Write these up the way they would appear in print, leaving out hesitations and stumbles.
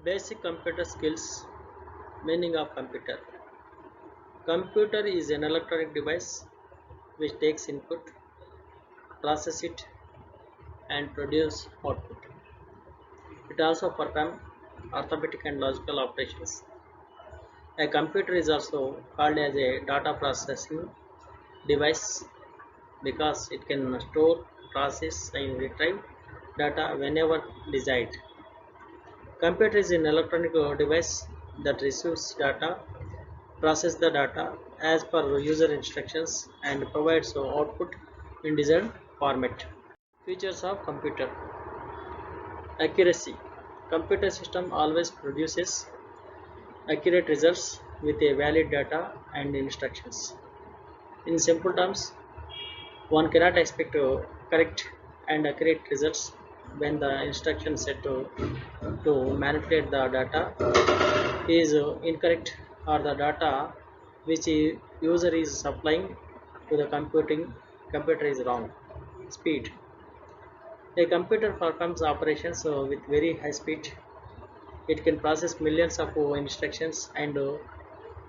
Basic computer skills. Meaning of computer. Computer is an electronic device which takes input, process it, and produce output. It also performs arithmetic and logical operations. A computer is also called as a data processing device because it can store, process, and retrieve data whenever desired. Computer is an electronic device that receives data, processes the data as per user instructions, and provides output in desired format. Features of computer. Accuracy. Computer system always produces accurate results with a valid data and instructions. In simple terms, one cannot expect correct and accurate results when the instruction set to manipulate the data is incorrect, or the data which user is supplying to the computer is wrong. Speed. A computer performs operations with very high speed. It can process millions of instructions and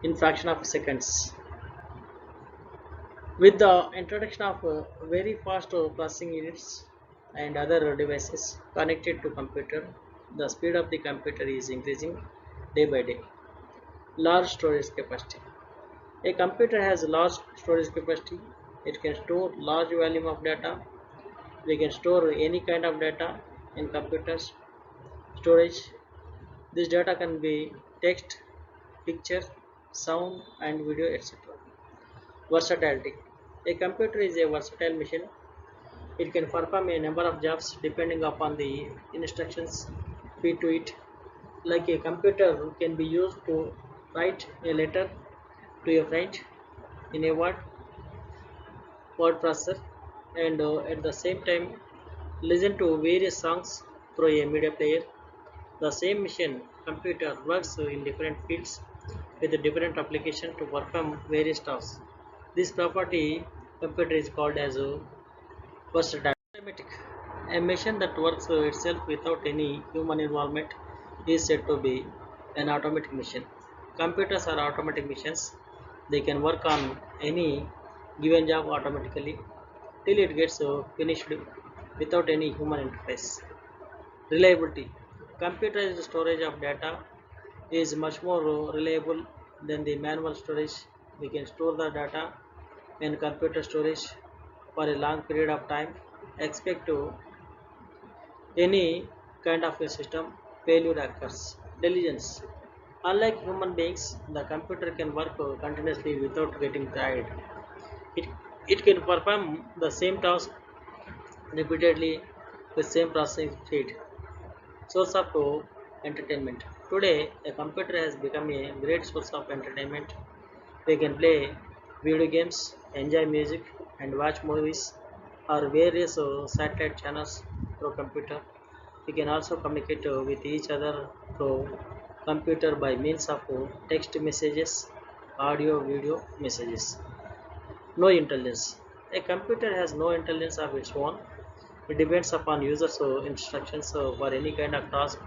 in fraction of seconds. With the introduction of very fast processing units and other devices connected to computer, the speed of the computer is increasing day by day. Large storage capacity. A computer has large storage capacity. It can store large volume of data. We can store any kind of data in computers storage. This data can be text, picture, sound, and video, etc. Versatility. A computer is a versatile machine. It can perform a number of jobs depending upon the instructions fed to it. Like a computer can be used to write a letter to a friend in a word processor, and at the same time listen to various songs through a media player. The same machine computer works in different fields with a different application to perform various tasks. This property computer is called as a versatile. Automatic. A machine that works itself without any human involvement is said to be an automatic machine. Computers are automatic machines. They can work on any given job automatically till it gets finished without any human interface. Reliability. Computerized storage of data is much more reliable than the manual storage. We can store the data in computer storage for a long period of time. Expect to any kind of a system failure occurs. Diligence. Unlike human beings, the computer can work continuously without getting tired. It, it can perform the same task repeatedly with same processing speed. Source of entertainment. Today, a computer has become a great source of entertainment. We can play video games, enjoy music, and watch movies or various satellite channels through computer. We can also communicate with each other through computer by means of text messages, audio, video messages. No intelligence. A computer has no intelligence of its own. It depends upon users' instructions for any kind of task.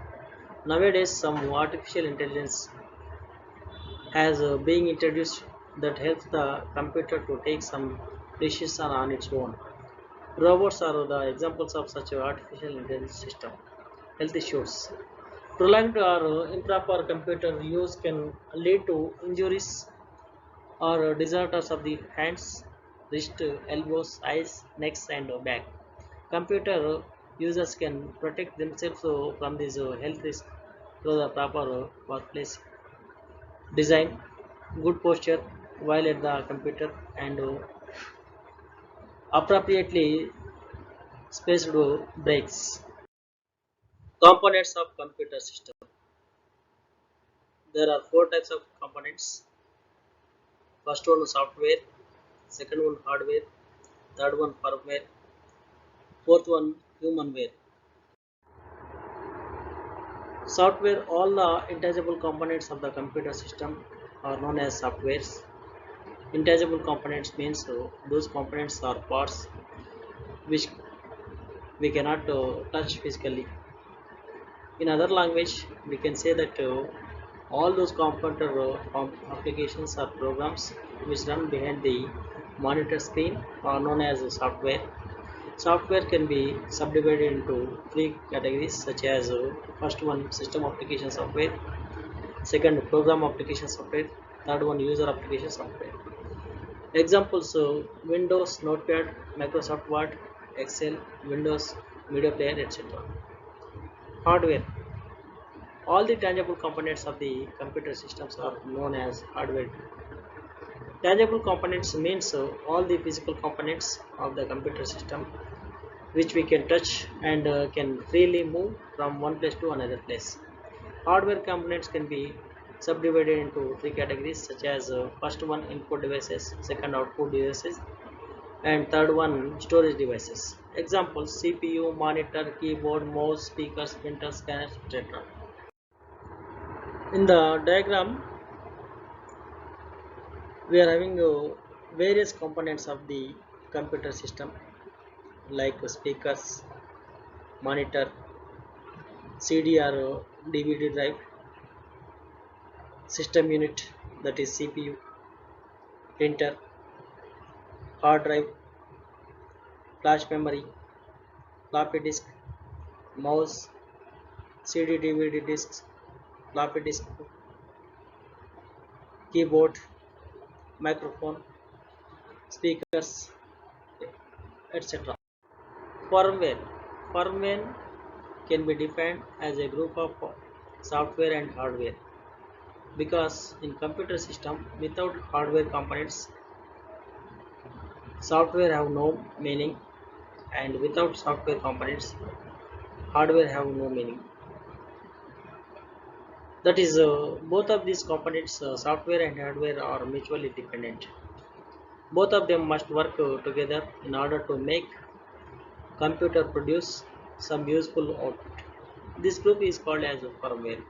Nowadays, some artificial intelligence has being introduced that helps the computer to take some decisions on its own. Robots are the examples of such a artificial intelligence system. Health issues. Prolonged or improper computer use can lead to injuries or disorders of the hands, wrist, elbows, eyes, necks, and back. Computer users can protect themselves from these health risks through the proper workplace design, good posture while at the computer, and appropriately spaced breaks. Components of computer system. There are four types of components. First one software, second one hardware, third one firmware, fourth one humanware. Software. All the intangible components of the computer system are known as softwares. Intangible components means those components are parts which we cannot touch physically. In other language, we can say that all those computer applications or programs which run behind the monitor screen are known as software. Software can be subdivided into three categories such as first one system application software, second program application software, third one user application software. Examples: Windows, Notepad, Microsoft Word, Excel, Windows Media Player, etc. Hardware: all the tangible components of the computer systems are known as hardware. Tangible components means all the physical components of the computer system which we can touch and can freely move from one place to another place. Hardware components can be subdivided into three categories such as first one input devices, second output devices, and third one storage devices. Examples: CPU, monitor, keyboard, mouse, speakers, printers, scanners, etc. In the diagram, we are having various components of the computer system like speakers, monitor, CD or DVD drive, system unit, that is CPU, printer, hard drive, flash memory, floppy disk, mouse, CD DVD discs, floppy disk, keyboard, microphone, speakers, etc. Firmware. Firmware can be defined as a group of software and hardware, because in computer system without hardware components, software have no meaning, and without software components, hardware have no meaning. That is, both of these components, software and hardware, are mutually dependent. Both of them must work together in order to make computer produce some useful output. This group is called as firmware.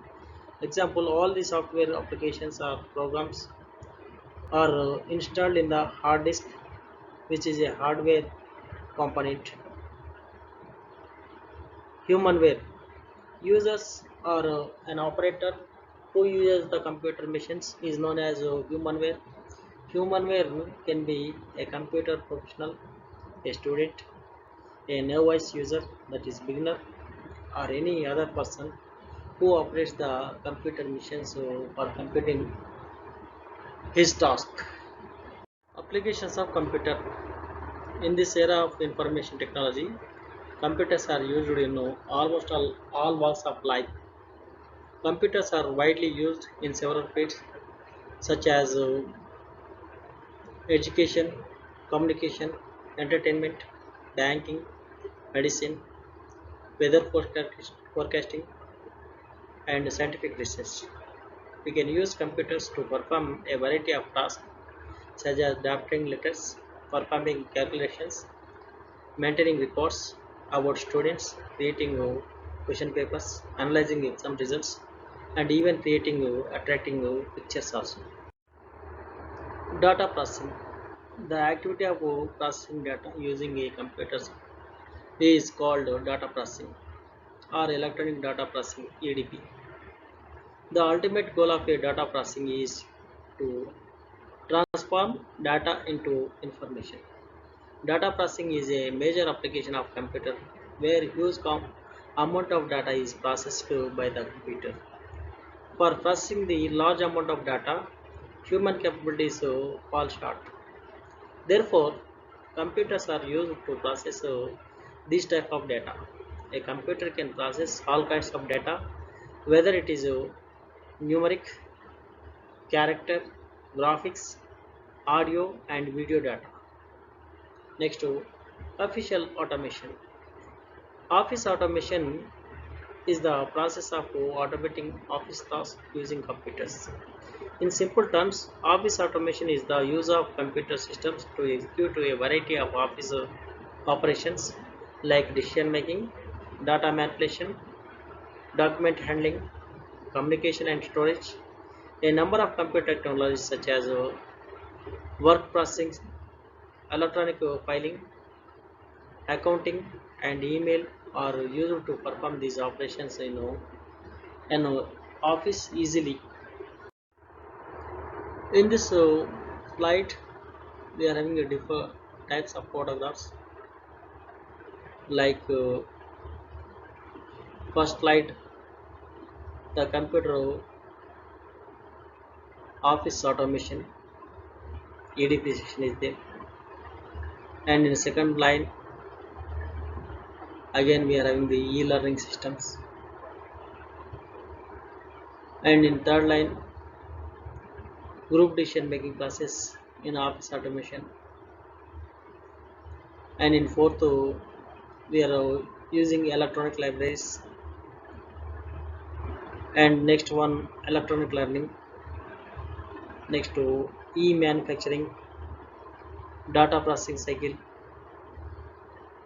Example: all the software applications or programs are installed in the hard disk, which is a hardware component. Humanware: users or an operator who uses the computer machines is known as humanware. Humanware can be a computer professional, a student, a novice user, that is beginner, or any other person who operates the computer machines for computing his task. Applications of computer. In this era of information technology, computers are used in almost all walks of life. Computers are widely used in several fields such as education, communication, entertainment, banking, medicine, weather forecasting, and scientific research. We can use computers to perform a variety of tasks such as drafting letters, performing calculations, maintaining reports about students, creating question papers, analyzing exam results, and even creating attracting pictures also. Data processing. The activity of processing data using a computer is called data processing or electronic data processing (EDP). The ultimate goal of a data processing is to transform data into information. Data processing is a major application of computer where huge amount of data is processed by the computer. For processing the large amount of data, human capabilities fall short. Therefore, computers are used to process this type of data. A computer can process all kinds of data, whether it is numeric, character, graphics, audio, and video data. Next to official automation. Office automation is the process of automating office tasks using computers. In simple terms, office automation is the use of computer systems to execute a variety of office operations like decision making, data manipulation, document handling, communication and storage. A number of computer technologies such as work processing, electronic filing, accounting, and email are used to perform these operations in an office easily. In this slide, we are having a different types of photographs like first slide, the computer office automation EDP section is there, and in the second line again we are having the e-learning systems, and in third line group decision making process in office automation, and in fourth we are using electronic libraries, and next one electronic learning, next to e-manufacturing, data processing cycle,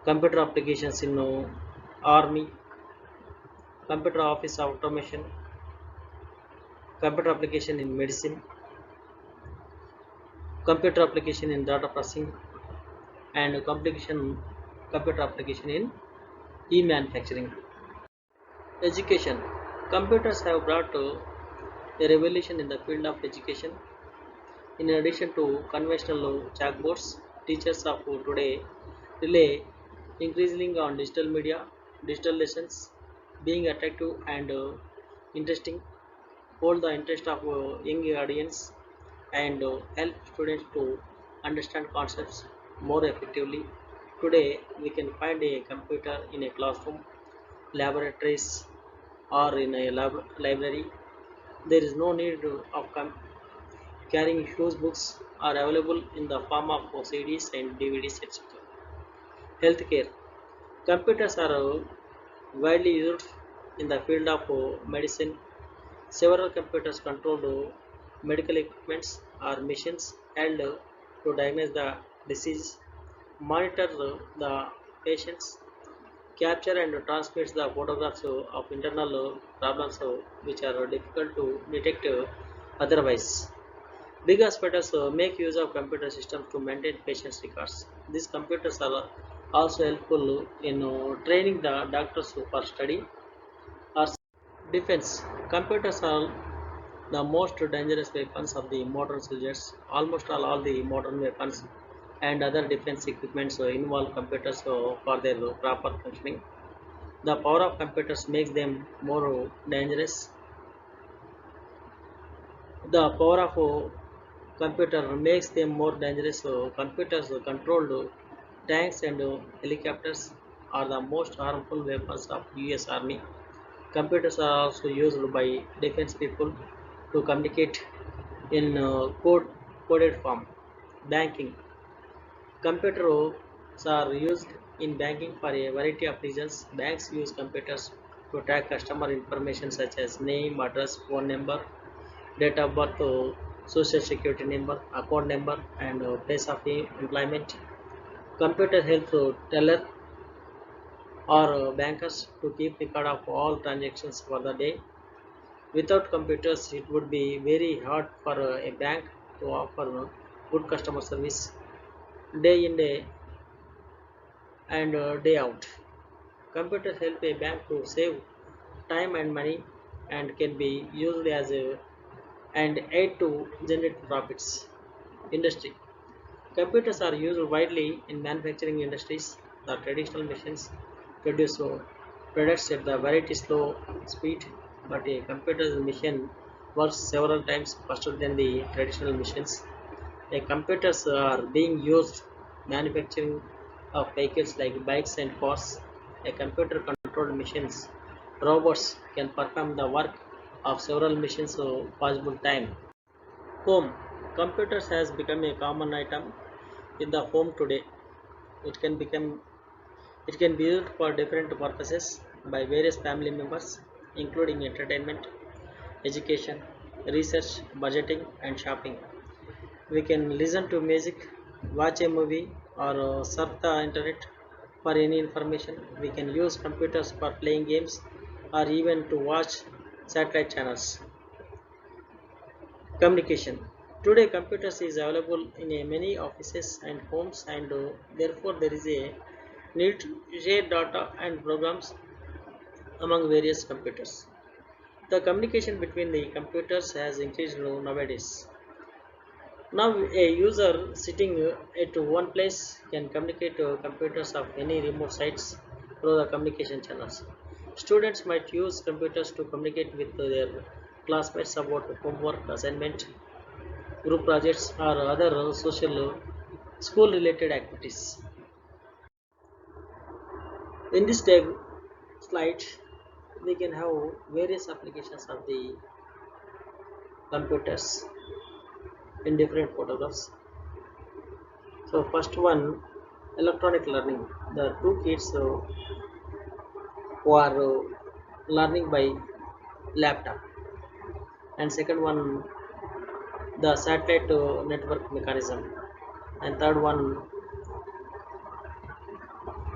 computer applications in army, computer office automation, computer application in medicine, computer application in data processing, and computer application in e-manufacturing. Education. Computers have brought a revolution in the field of education. In addition to conventional chalkboards, teachers of today rely increasingly on digital media, digital lessons, being attractive and interesting, hold the interest of young audience, and help students to understand concepts more effectively. Today, we can find a computer in a classroom, laboratories, or in a library. There is no need of carrying huge books are available in the form of CDs and DVDs, etc. Healthcare. Computers are widely used in the field of medicine. Several computers control medical equipments or machines held to diagnose the disease, monitor the patients, capture and transmit the photographs of internal problems which are difficult to detect otherwise. Big hospitals make use of computer systems to maintain patients' records. These computers are also helpful in training the doctors for study or defense. Computers are the most dangerous weapons of the modern soldiers. Almost all the modern weapons and other defense equipments involve computers for their proper functioning. The power of computers makes them more dangerous. The power of computer makes them more dangerous. So computers controlled tanks and helicopters are the most harmful weapons of US Army. Computers are also used by defense people to communicate in coded form. Banking. Computers are used in banking for a variety of reasons. Banks use computers to track customer information such as name, address, phone number, date of birth, social security number, account number, and place of employment. Computer helps teller or bankers to keep record of all transactions for the day. Without computers, it would be very hard for a bank to offer good customer service day in day and day out. Computers help a bank to save time and money and can be used as a and aid to generate profits. Industry. Computers are used widely in manufacturing industries. The traditional machines produce products at the very slow speed, but a computer machine works several times faster than the traditional machines. A computers are being used manufacturing of vehicles like bikes and cars. A computer controlled machines, robots can perform the work of several machines possible time. Home. Computers has become a common item in the home today. It can become it can be used for different purposes by various family members, including entertainment, education, research, budgeting, and shopping. We can listen to music, watch a movie, or surf the internet for any information. We can use computers for playing games or even to watch satellite channels. Communication. Today, computers is available in many offices and homes, and therefore there is a need to share data and programs among various computers. The communication between the computers has increased nowadays. Now, a user sitting at one place can communicate to computers of any remote sites through the communication channels. Students might use computers to communicate with their classmates about homework, assignment, group projects, or other social school related activities. In this slide, we can have various applications of the computers in different photographs. So first one, electronic learning. The two kids who are learning by laptop, and second one, the satellite network mechanism, and third one,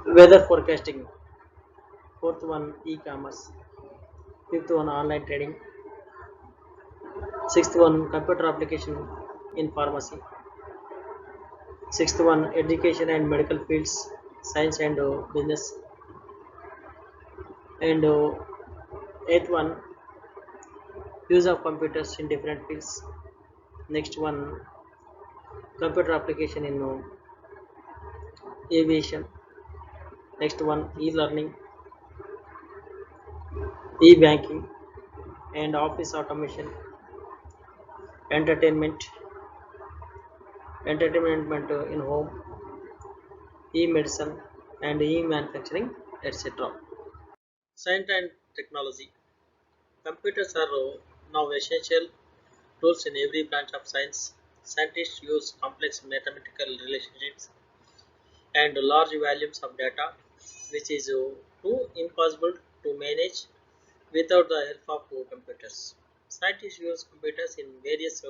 weather forecasting, fourth one, e-commerce, fifth one, online trading, sixth one, computer application in pharmacy, sixth one, education and medical fields, science and business, and eighth one, use of computers in different fields. Next one, computer application in aviation. Next one, e-learning, e-banking, and office automation, entertainment, entertainment in home, e-medicine, and e-manufacturing, etc. Science and technology. Computers are now essential tools in every branch of science. Scientists use complex mathematical relationships and large volumes of data, which is too impossible to manage without the help of computers. Scientists use computers in various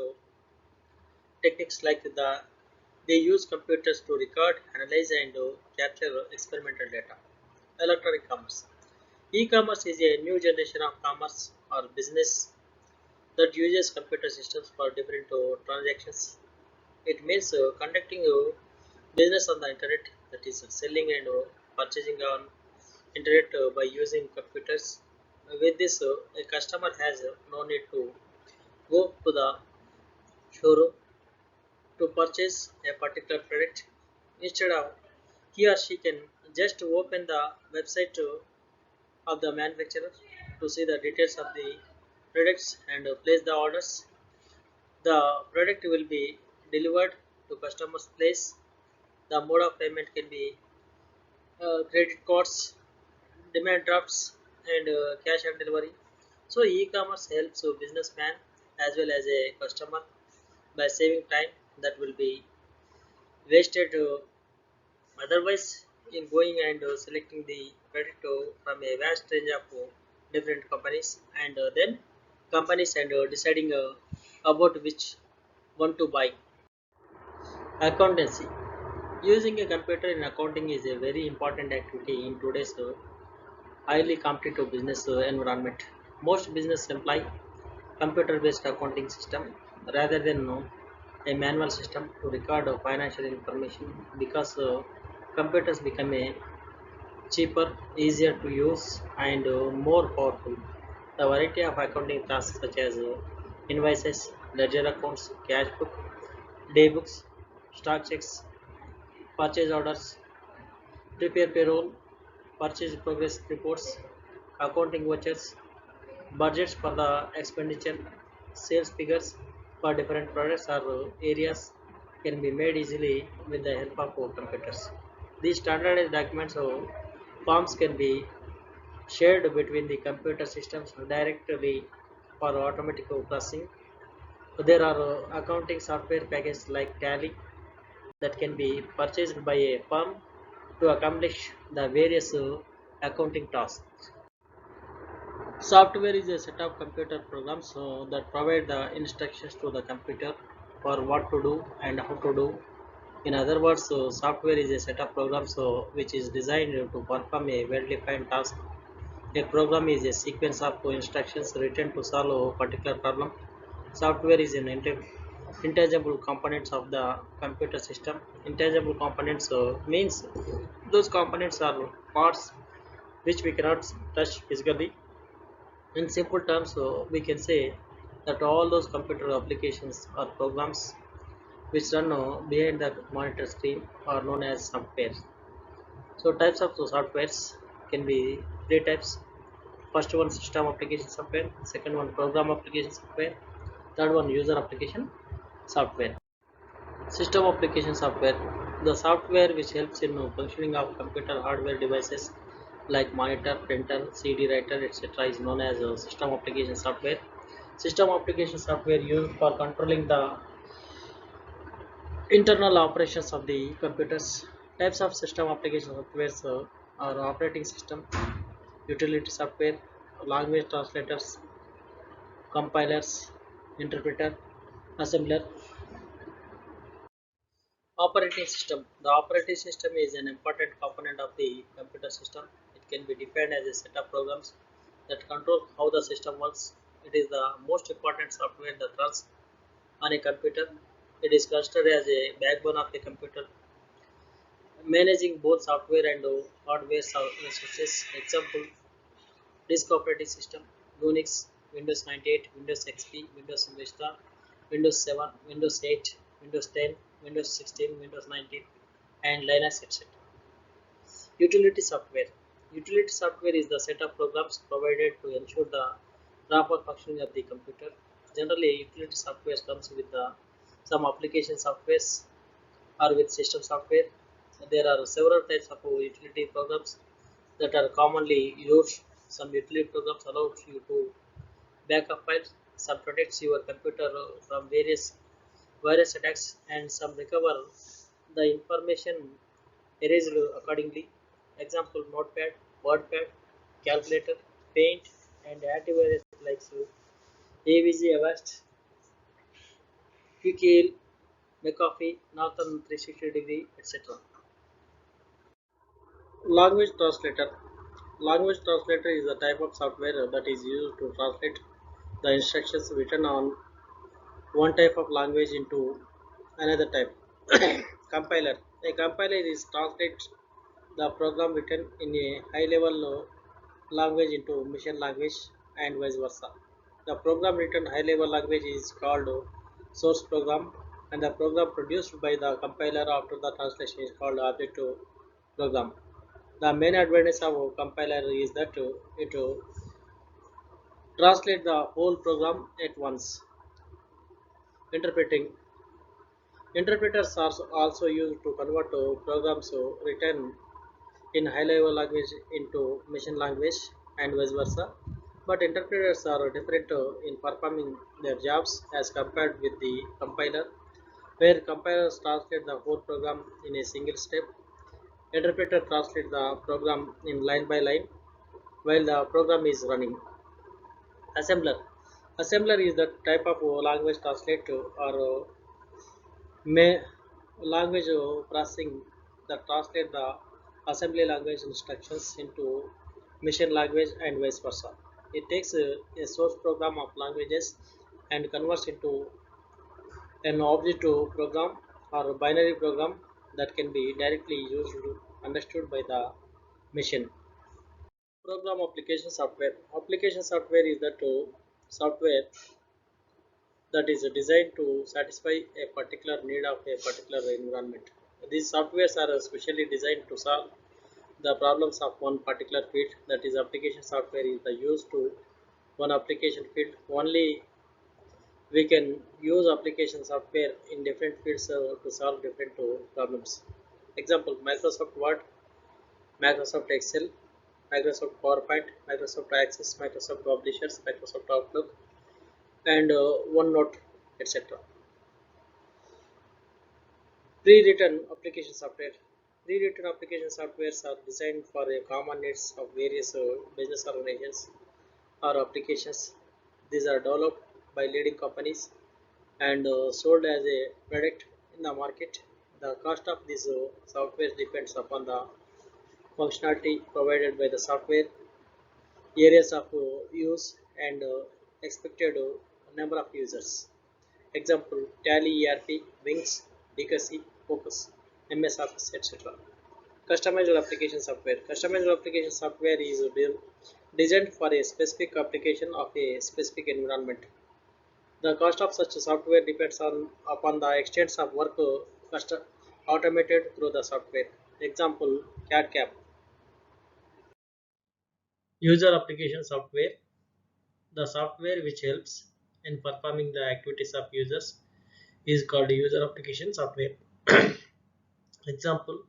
techniques like they use computers to record, analyze, and capture experimental data. Electronic commerce. E-commerce is a new generation of commerce or business that uses computer systems for different transactions. It means conducting business on the internet, that is selling and purchasing on internet by using computers. With this, a customer has no need to go to the showroom to purchase a particular product. Instead of, he or she can just open the website of the manufacturer to see the details of the products and place the orders. The product will be delivered to customer's place. The mode of payment can be credit cards, demand drafts, and cash on delivery. So e-commerce helps a businessman as well as a customer by saving time that will be wasted otherwise in going and selecting the product from a vast range of different companies, and then companies and deciding about which one to buy. Accountancy. Using a computer in accounting is a very important activity in today's highly competitive business environment. Most business employ computer-based accounting system rather than a manual system to record financial information, because computers become a cheaper, easier to use, and more powerful. The variety of accounting tasks such as invoices, ledger accounts, cash book, day books, stock checks, purchase orders, prepare payroll, purchase progress reports, accounting vouchers, budgets for the expenditure, sales figures for different products or areas can be made easily with the help of computers. These standardized documents or forms can be shared between the computer systems directly for automatic processing. There are accounting software packages like Tally that can be purchased by a firm to accomplish the various accounting tasks. Software is a set of computer programs that provide the instructions to the computer for what to do and how to do. In other words, software is a set of programs which is designed to perform a well-defined task. A program is a sequence of instructions written to solve a particular problem. Software is an intangible components of the computer system. Intangible components means those components are parts which we cannot touch physically, In simple terms, we can say that all those computer applications or programs which run behind the monitor screen are known as software. So types of those softwares can be three types. First one system application software, second one program application software, third one user application software. System application software, the software which helps in functioning of computer hardware devices like monitor, printer, CD writer, etc. is known as system application software. System application software used for controlling the internal operations of the computers. Types of system application softwares are operating system, utility software, language translators, compilers, interpreter, assembler. Operating system. The operating system is an important component of the computer system. It can be defined as a set of programs that control how the system works. It is the most important software that runs on a computer. It is considered as a backbone of the computer, managing both software and hardware resources. Example: disk operating system, Unix, Windows 98, Windows XP, Windows Vista, Windows 7, Windows 8, Windows 10, Windows 16, Windows 19, and Linux, etc. Utility software. Utility software is the set of programs provided to ensure the proper functioning of the computer. Generally, utility software comes with some application softwares or with system software. There are several types of utility programs that are commonly used. Some utility programs allow you to backup files, some protects your computer from various virus attacks, and some recover the information erased accordingly. Example: Notepad, WordPad, Calculator, Paint, and antivirus like AVG Avast, QKL, McAfee, Norton 360 degree, etc. Language translator. Language translator is a type of software that is used to translate the instructions written on one type of language into another type. Compiler. A compiler is translate the program written in a high level language into machine language and vice versa. The program written high level language is called source program, and the program produced by the compiler after the translation is called objective program. The main advantage of a compiler is that it translate the whole program at once. Interpreting. Interpreters are also used to convert programs written in high level language into machine language and vice versa. But interpreters are different in performing their jobs as compared with the compiler, where compilers translate the whole program in a single step. Interpreter translate the program in line by line while the program is running. Assembler. Assembler is the type of language translator or language processing that translate the assembly language instructions into machine language and vice versa. It takes a source program of languages and converts into an object program or a binary program that can be directly used understood by the machine. Program application software. Application software is the software that is designed to satisfy a particular need of a particular environment. These softwares are specially designed to solve the problems of one particular field. That is, application software is the use to one application field. Only we can use application software in different fields to solve different problems. Example: Microsoft Word, Microsoft Excel, Microsoft PowerPoint, Microsoft Access, Microsoft Publishers, Microsoft Outlook, and OneNote, etc. Pre-written application software. Pre-written application softwares are designed for the common needs of various business organizations or applications. These are developed by leading companies and sold as a product in the market. The cost of these software depends upon the functionality provided by the software, areas of use, and expected number of users. Example: Tally, ERP, Wings, Decasi, Focus, MS Office, etc. Customized application software. Customized application software is designed for a specific application of a specific environment. The cost of such software depends upon the extent of work automated through the software. Example: CAD/CAM, user application software, the software which helps in performing the activities of users is called user application software. Example: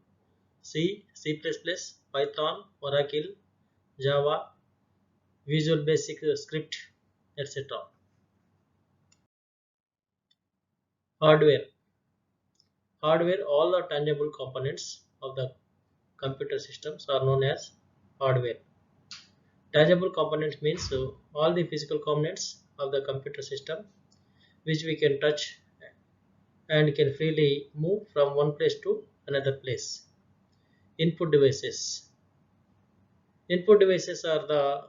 C, C++, Python, Oracle, Java, Visual Basic Script, etc. Hardware. Hardware, all the tangible components of the computer systems are known as hardware. Tangible components means all the physical components of the computer system which we can touch and can freely move from one place to another place. Input devices. Input devices are the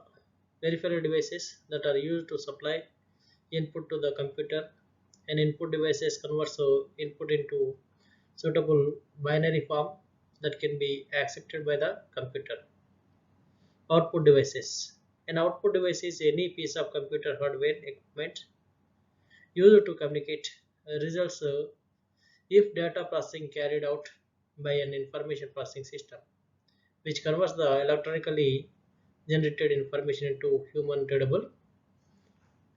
peripheral devices that are used to supply input to the computer. An input devices converts input into suitable binary form that can be accepted by the computer. Output devices. An output device is any piece of computer hardware equipment used to communicate results if data processing carried out by an information processing system, which converts the electronically generated information into human readable.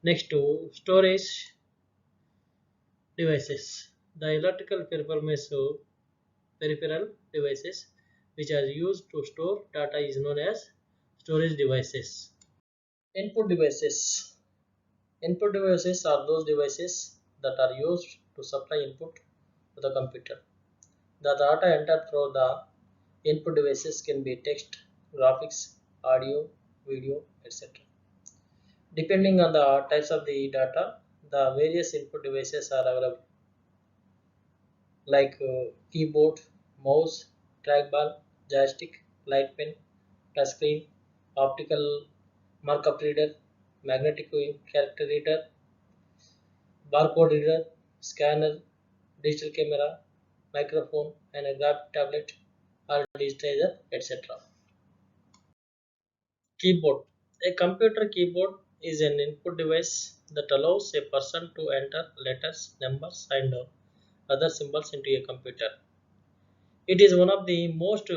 Next to storage devices. The electrical peripheral devices which are used to store data is known as storage devices. Input devices. Input devices are those devices that are used to supply input to the computer. The data entered through the input devices can be text, graphics, audio, video, etc. Depending on the types of the data, the various input devices are available, like keyboard, mouse, trackball, joystick, light pen, touchscreen, optical markup reader, magnetic character reader, barcode reader, scanner, digital camera, microphone, and a graphic tablet or digitizer, etc. Keyboard. A computer keyboard is an input device that allows a person to enter letters, numbers, and other symbols into a computer. It is one of the most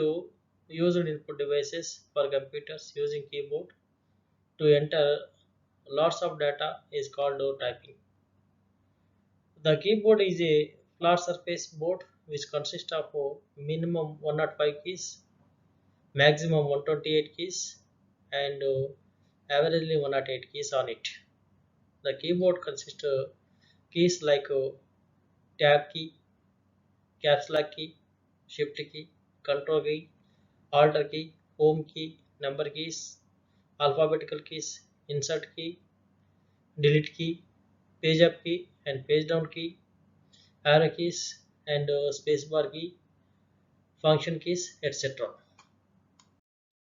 used input devices for computers. Using keyboard to enter lots of data is called typing. The keyboard is a flat surface board which consists of minimum 105 keys, maximum 128 keys, and averagely 108 keys on it. The keyboard consists of keys like tab key, caps lock key, shift key, control key, alt key, home key, number keys, alphabetical keys, insert key, delete key, page up key and page down key, arrow keys and spacebar key, function keys, etc.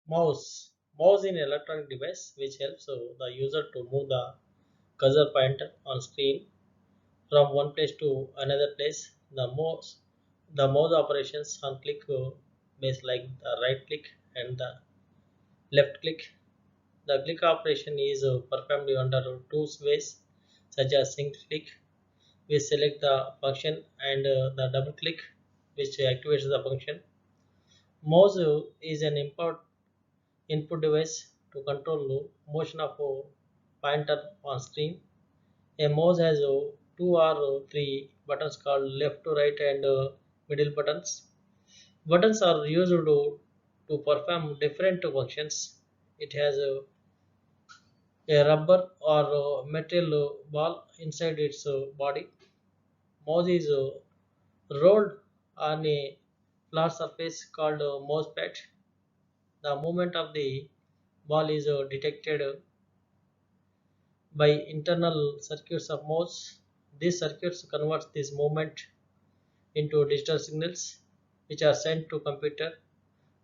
Mouse. Mouse is an electronic device which helps the user to move the cursor pointer on screen from one place to another place. The mouse operations on click base like the right click and the left click. The click operation is performed under two ways, such as single click, which select the function, and the double click, which activates the function. Mouse is an input device to control motion of pointer on screen. A mouse has two or three buttons called left to right and middle buttons. Buttons are used to perform different functions. It has a rubber or metal ball inside its body. Mouse is rolled on a flat surface called mouse pad. The movement of the ball is detected by internal circuits of mouse. These circuits convert this movement into digital signals which are sent to computer.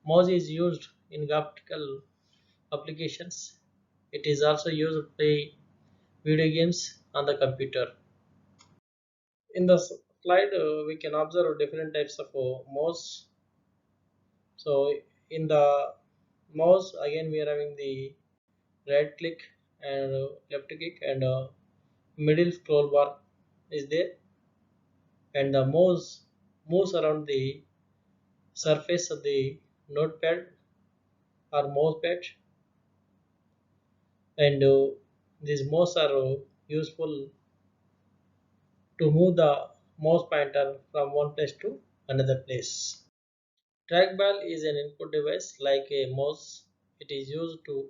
Mouse is used in graphical applications. It is also used to play video games on the computer. In the slide, we can observe different types of mouse. So in the mouse, again we are having the right click and left click and middle scroll bar is there, and the mouse moves around the surface of the notepad or mouse pad, and these mouse are useful to move the mouse pointer from one place to another place. Trackball is an input device like a mouse. It is used to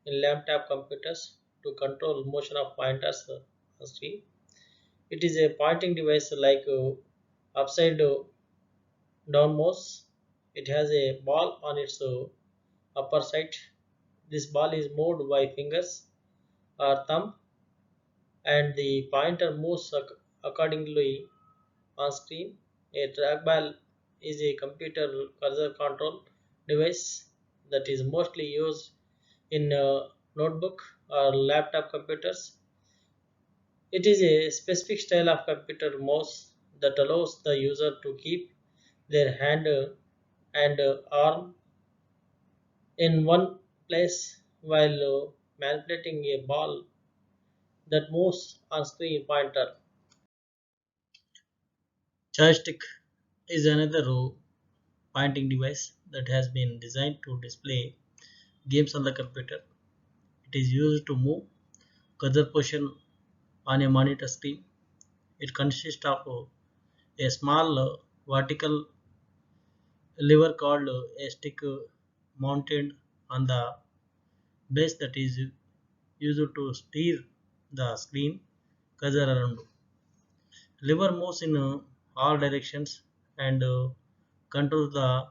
in laptop computers to control motion of pointers on screen. It is a pointing device like upside down mouse. It has a ball on its upper side. This ball is moved by fingers or thumb, and the pointer moves accordingly on screen. A trackball is a computer cursor control device that is mostly used in notebook or laptop computers. It is a specific style of computer mouse that allows the user to keep their hand and arm in one place while manipulating a ball that moves on screen pointer. Joystick is another pointing device that has been designed to display games on the computer. It is used to move cursor position on a monitor screen. It consists of a small vertical lever called a stick mounted on the base that is used to steer the screen cursor around. Lever moves in all directions and controls the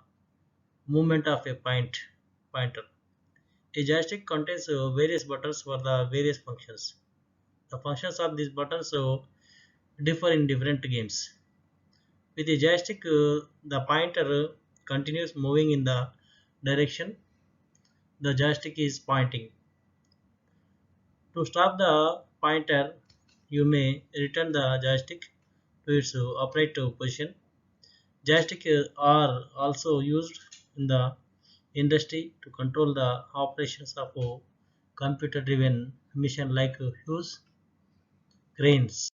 movement of a pointer. A joystick contains various buttons for the various functions. The functions of these buttons differ in different games. With a joystick, the pointer continues moving in the direction the joystick is pointing. To stop the pointer, you may return the joystick to its upright position. Joysticks are also used in the industry to control the operations of a computer-driven machine like Hughes cranes.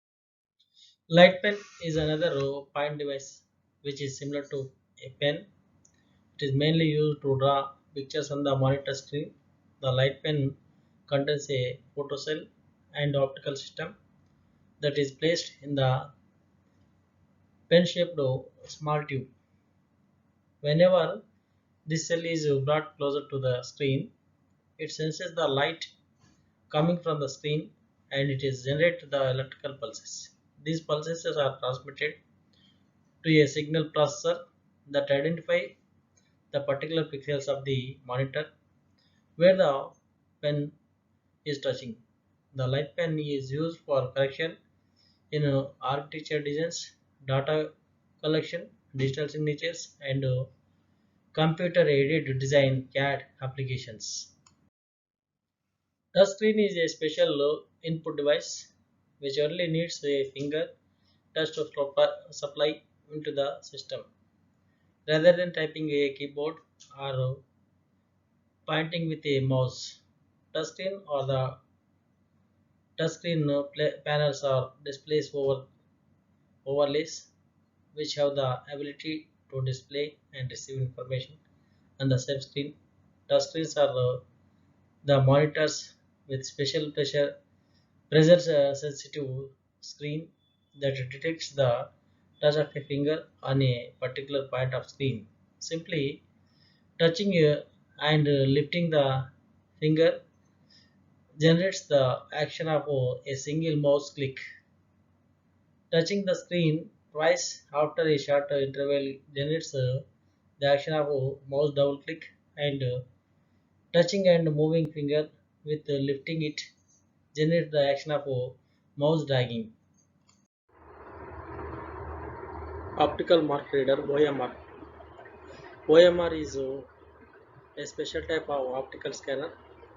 Light pen is another point device which is similar to a pen. It is mainly used to draw pictures on the monitor screen. The light pen contains a photocell and optical system that is placed in the pen-shaped small tube. Whenever this cell is brought closer to the screen, it senses the light coming from the screen and it is generate the electrical pulses. These pulses are transmitted to a signal processor that identify the particular pixels of the monitor where the pen is touching. The light pen is used for correction in architecture designs, data collection, digital signatures, and computer-aided design CAD applications. Touchscreen is a special input device which only needs a finger touch to supply into the system. Rather than typing a keyboard or pointing with a mouse, touchscreen or the touchscreen panels are displays overlays which have the ability to display and receive information on the same screen. Touchscreens are the monitors with special pressure sensitive screen that detects the touch of a finger on a particular point of screen. Simply touching and lifting the finger generates the action of a single mouse click. Touching the screen twice after a short interval generates the action of a mouse double click, and touching and moving finger with lifting it generates the action of a mouse dragging. Optical mark reader OMR. OMR is a special type of optical scanner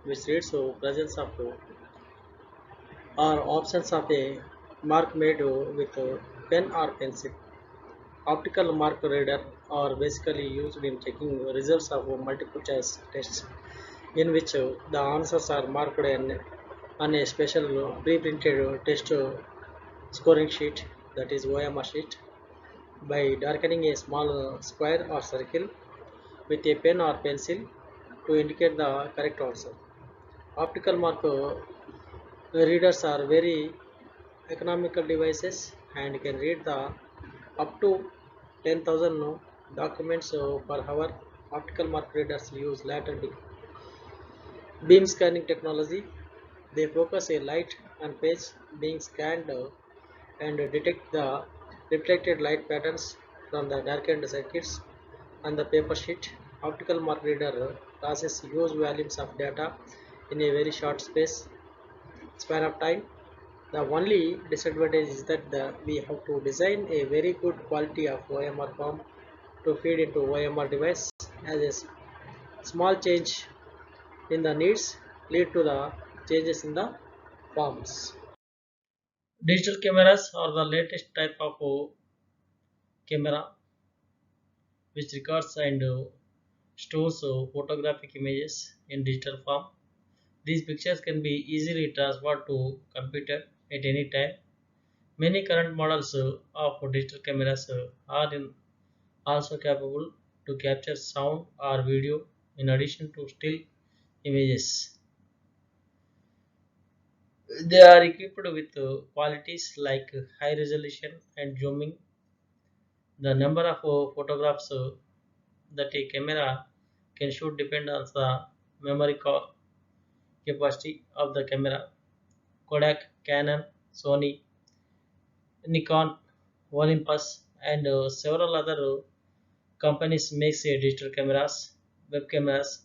which reads the presence of or absence of a mark made with a pen or pencil. Optical mark reader are basically used in checking results of multiple choice tests in which the answers are marked on a special pre-printed test scoring sheet, that is OMR sheet, by darkening a small square or circle with a pen or pencil to indicate the correct answer. Optical mark readers are very economical devices and can read the up to 10,000 documents per hour. Optical mark readers use laser beam scanning technology. They focus a light on page being scanned and detect the reflected light patterns from the darkened circuits on the paper sheet. Optical mark reader process huge volumes of data in a very short span of time. The only disadvantage is that we have to design a very good quality of OMR form to feed into OMR device, as a small change in the needs lead to the changes in the forms. Digital cameras are the latest type of camera which records and stores photographic images in digital form. These pictures can be easily transferred to computer at any time. Many current models of digital cameras are also capable to capture sound or video in addition to still images. They are equipped with qualities like high resolution and zooming. The number of photographs that a camera can shoot depend on the memory capacity of the camera. Kodak, Canon, Sony, Nikon, Olympus, and several other companies makes digital cameras. Web cameras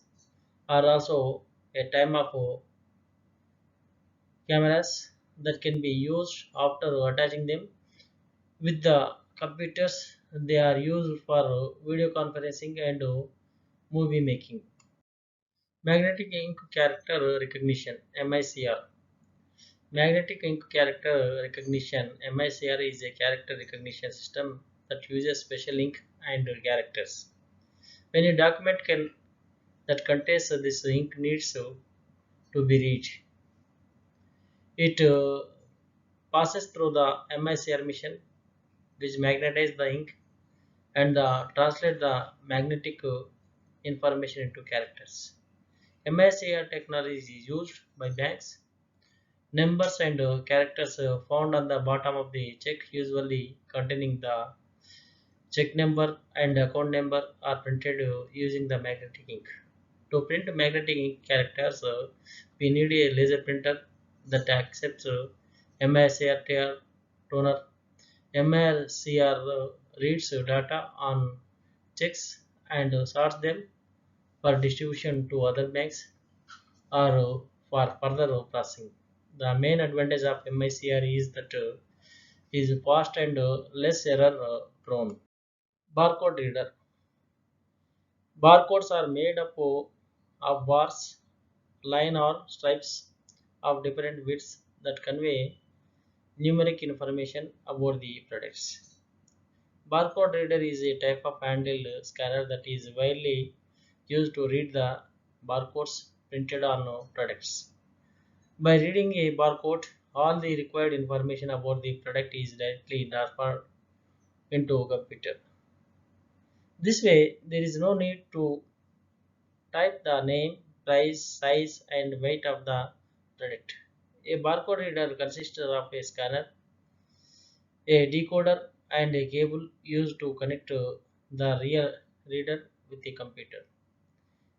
are also a type of cameras that can be used after attaching them with the computers. They are used for video conferencing and movie making. Magnetic ink character recognition (MICR). Magnetic ink character recognition (MICR) is a character recognition system that uses special ink and characters. When a document that contains this ink needs to be read, it passes through the MICR machine, which magnetizes the ink and translate the magnetic information into characters. MICR technology is used by banks. Numbers and characters found on the bottom of the check, usually containing the check number and account number, are printed using the magnetic ink. To print magnetic ink characters, we need a laser printer that accepts MICR toner. MICR reads data on checks and sorts them for distribution to other banks or for further processing. The main advantage of MICR is that is fast and less error prone. Barcode reader. Barcodes are made up of bars, line or stripes of different widths that convey numeric information about the products. Barcode reader is a type of handheld scanner that is widely used to read the barcodes printed on products. By reading a barcode, all the required information about the product is directly transferred into a computer. This way, there is no need to type the name, price, size, and weight of the product. A barcode reader consists of a scanner, a decoder, and a cable used to connect the real reader with the computer.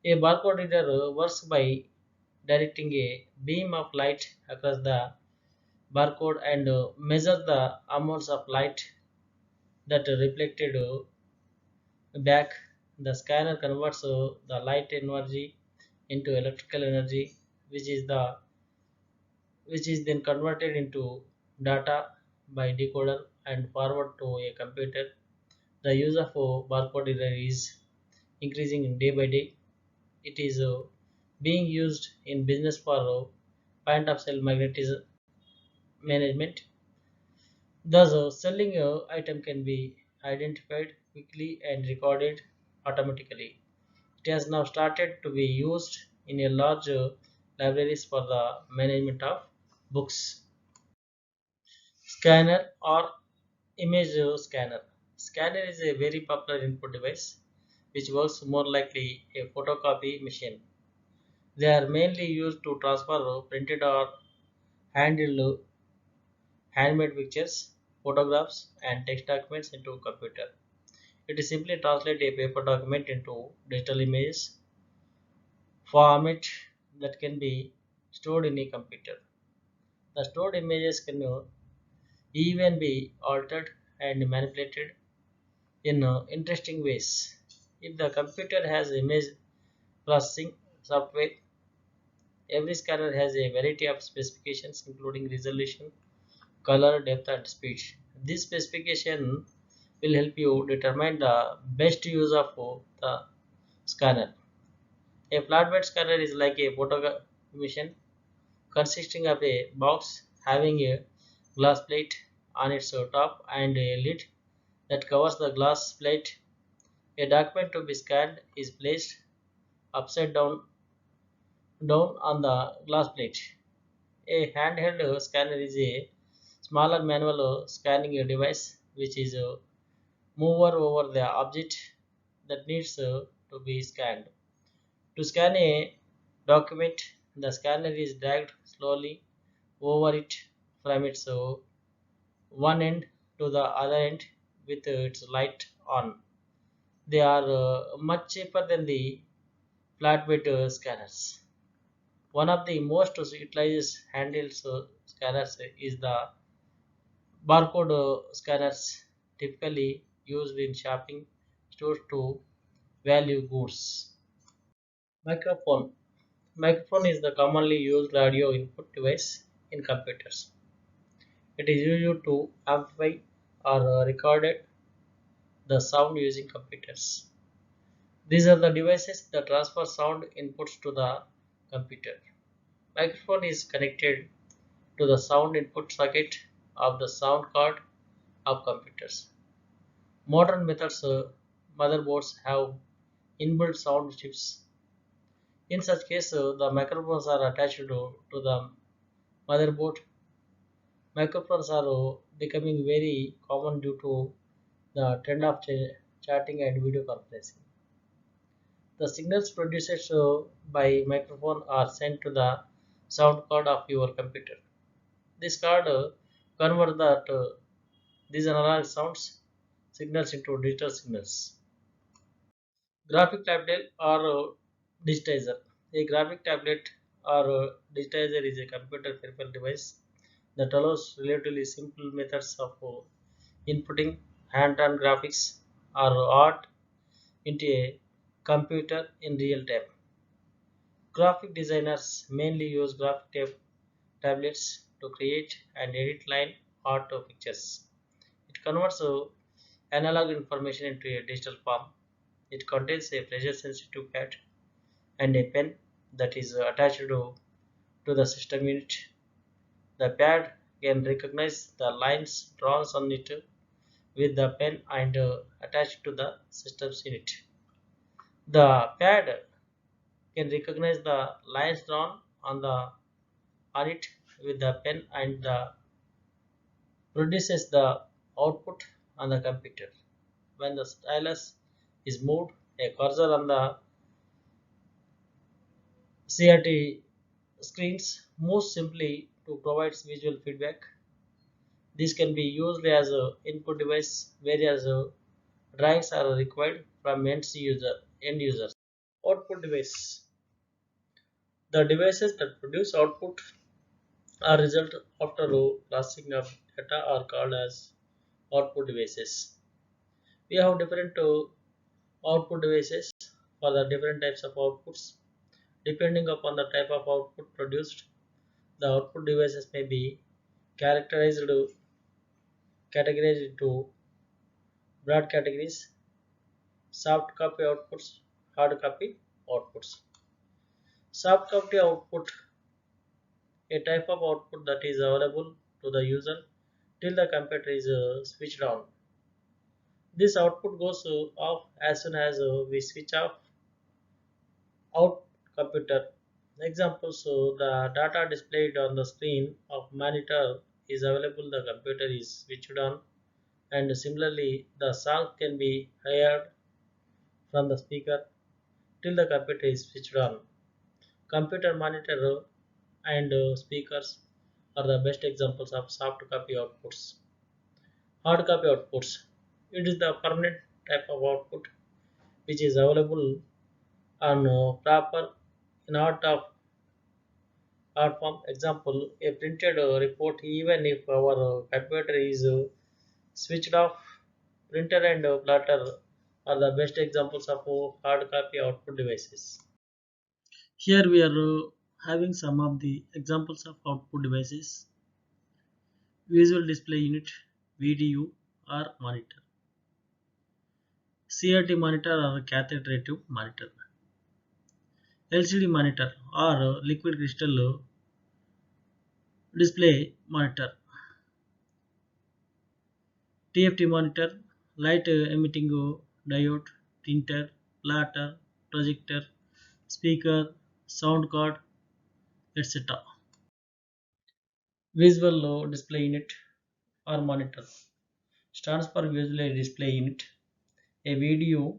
A barcode reader works by directing a beam of light across the barcode and measure the amounts of light that reflected back. The scanner converts the light energy into electrical energy, which is the which is then converted into data by decoder and forward to a computer. The use of barcode reader is increasing day by day. It is being used in business for point of sale magnetism management. Thus, selling item can be identified quickly and recorded automatically. It has now started to be used in a large libraries for the management of books. Scanner or image scanner. Scanner is a very popular input device which works more likely a photocopy machine. They are mainly used to transfer printed or handled handmade pictures, photographs, and text documents into a computer. It is simply translate a paper document into digital images format that can be stored in a computer. The stored images can even be altered and manipulated in interesting ways. If the computer has image processing software, every scanner has a variety of specifications including resolution, color, depth, and speed. This specification will help you determine the best use of the scanner. A flatbed scanner is like a photo machine consisting of a box having a glass plate on its top and a lid that covers the glass plate. A document to be scanned is placed upside down on the glass plate. A handheld scanner is a smaller manual scanning device which is mover over the object that needs to be scanned. To scan a document, the scanner is dragged slowly over it from its one end to the other end with its light on. They are much cheaper than the flatbed scanners. One of the most utilized handheld scanners is the barcode scanners, typically used in shopping stores to value goods. Microphone. Microphone is the commonly used audio input device in computers. It is used to amplify or record the sound using computers. These are the devices that transfer sound inputs to the computer. Microphone is connected to the sound input socket of the sound card of computers. Modern methods motherboards have inbuilt sound chips. In such case, the microphones are attached to the motherboard. Microphones are becoming very common due to the trend of chatting and video conferencing. The signals produced by microphone are sent to the sound card of your computer. This card converts these analog sounds signals into digital signals. Graphic tablet or digitizer. A graphic tablet or digitizer is a computer peripheral device that allows relatively simple methods of inputting hand-drawn graphics or art into a computer in real time. Graphic designers mainly use tablets to create and edit line art or pictures. It converts analog information into a digital form. It contains a pressure sensitive pad and a pen that is attached to the system unit. The pad can recognize the lines drawn on it with the pen and attached to the system's unit. The pad can recognize the lines drawn on it with the pen and produces the output on the computer. When the stylus is moved, a cursor on the CRT screens moves simply to provide visual feedback. This can be used as an input device, whereas drawings are required from end users. Output device. The devices that produce output or result after processing of data are called as output devices. We have different output devices for the different types of outputs. Depending upon the type of output produced, the output devices may be characterized categorized into broad categories: soft copy outputs, hard copy outputs. Soft copy output, a type of output that is available to the user till the computer is switched on. This output goes off as soon as we switch off out computer. Examples, so the data displayed on the screen of monitor is available, the computer is switched on, and similarly, the song can be heard from the speaker till the computer is switched on. Computer monitor and speakers are the best examples of soft copy outputs. Hard copy outputs. It is the permanent type of output which is available on proper in art form. Example, a printed report, even if our computer is switched off, printer and plotter are the best examples of hard copy output devices. Here we are having some of the examples of output devices: visual display unit, VDU or monitor, CRT monitor or cathode ray monitor, LCD monitor or liquid crystal display monitor, TFT monitor, light emitting diode, printer, plotter, projector, speaker, sound card, etc. Visual display unit or monitor stands for visual display unit. A video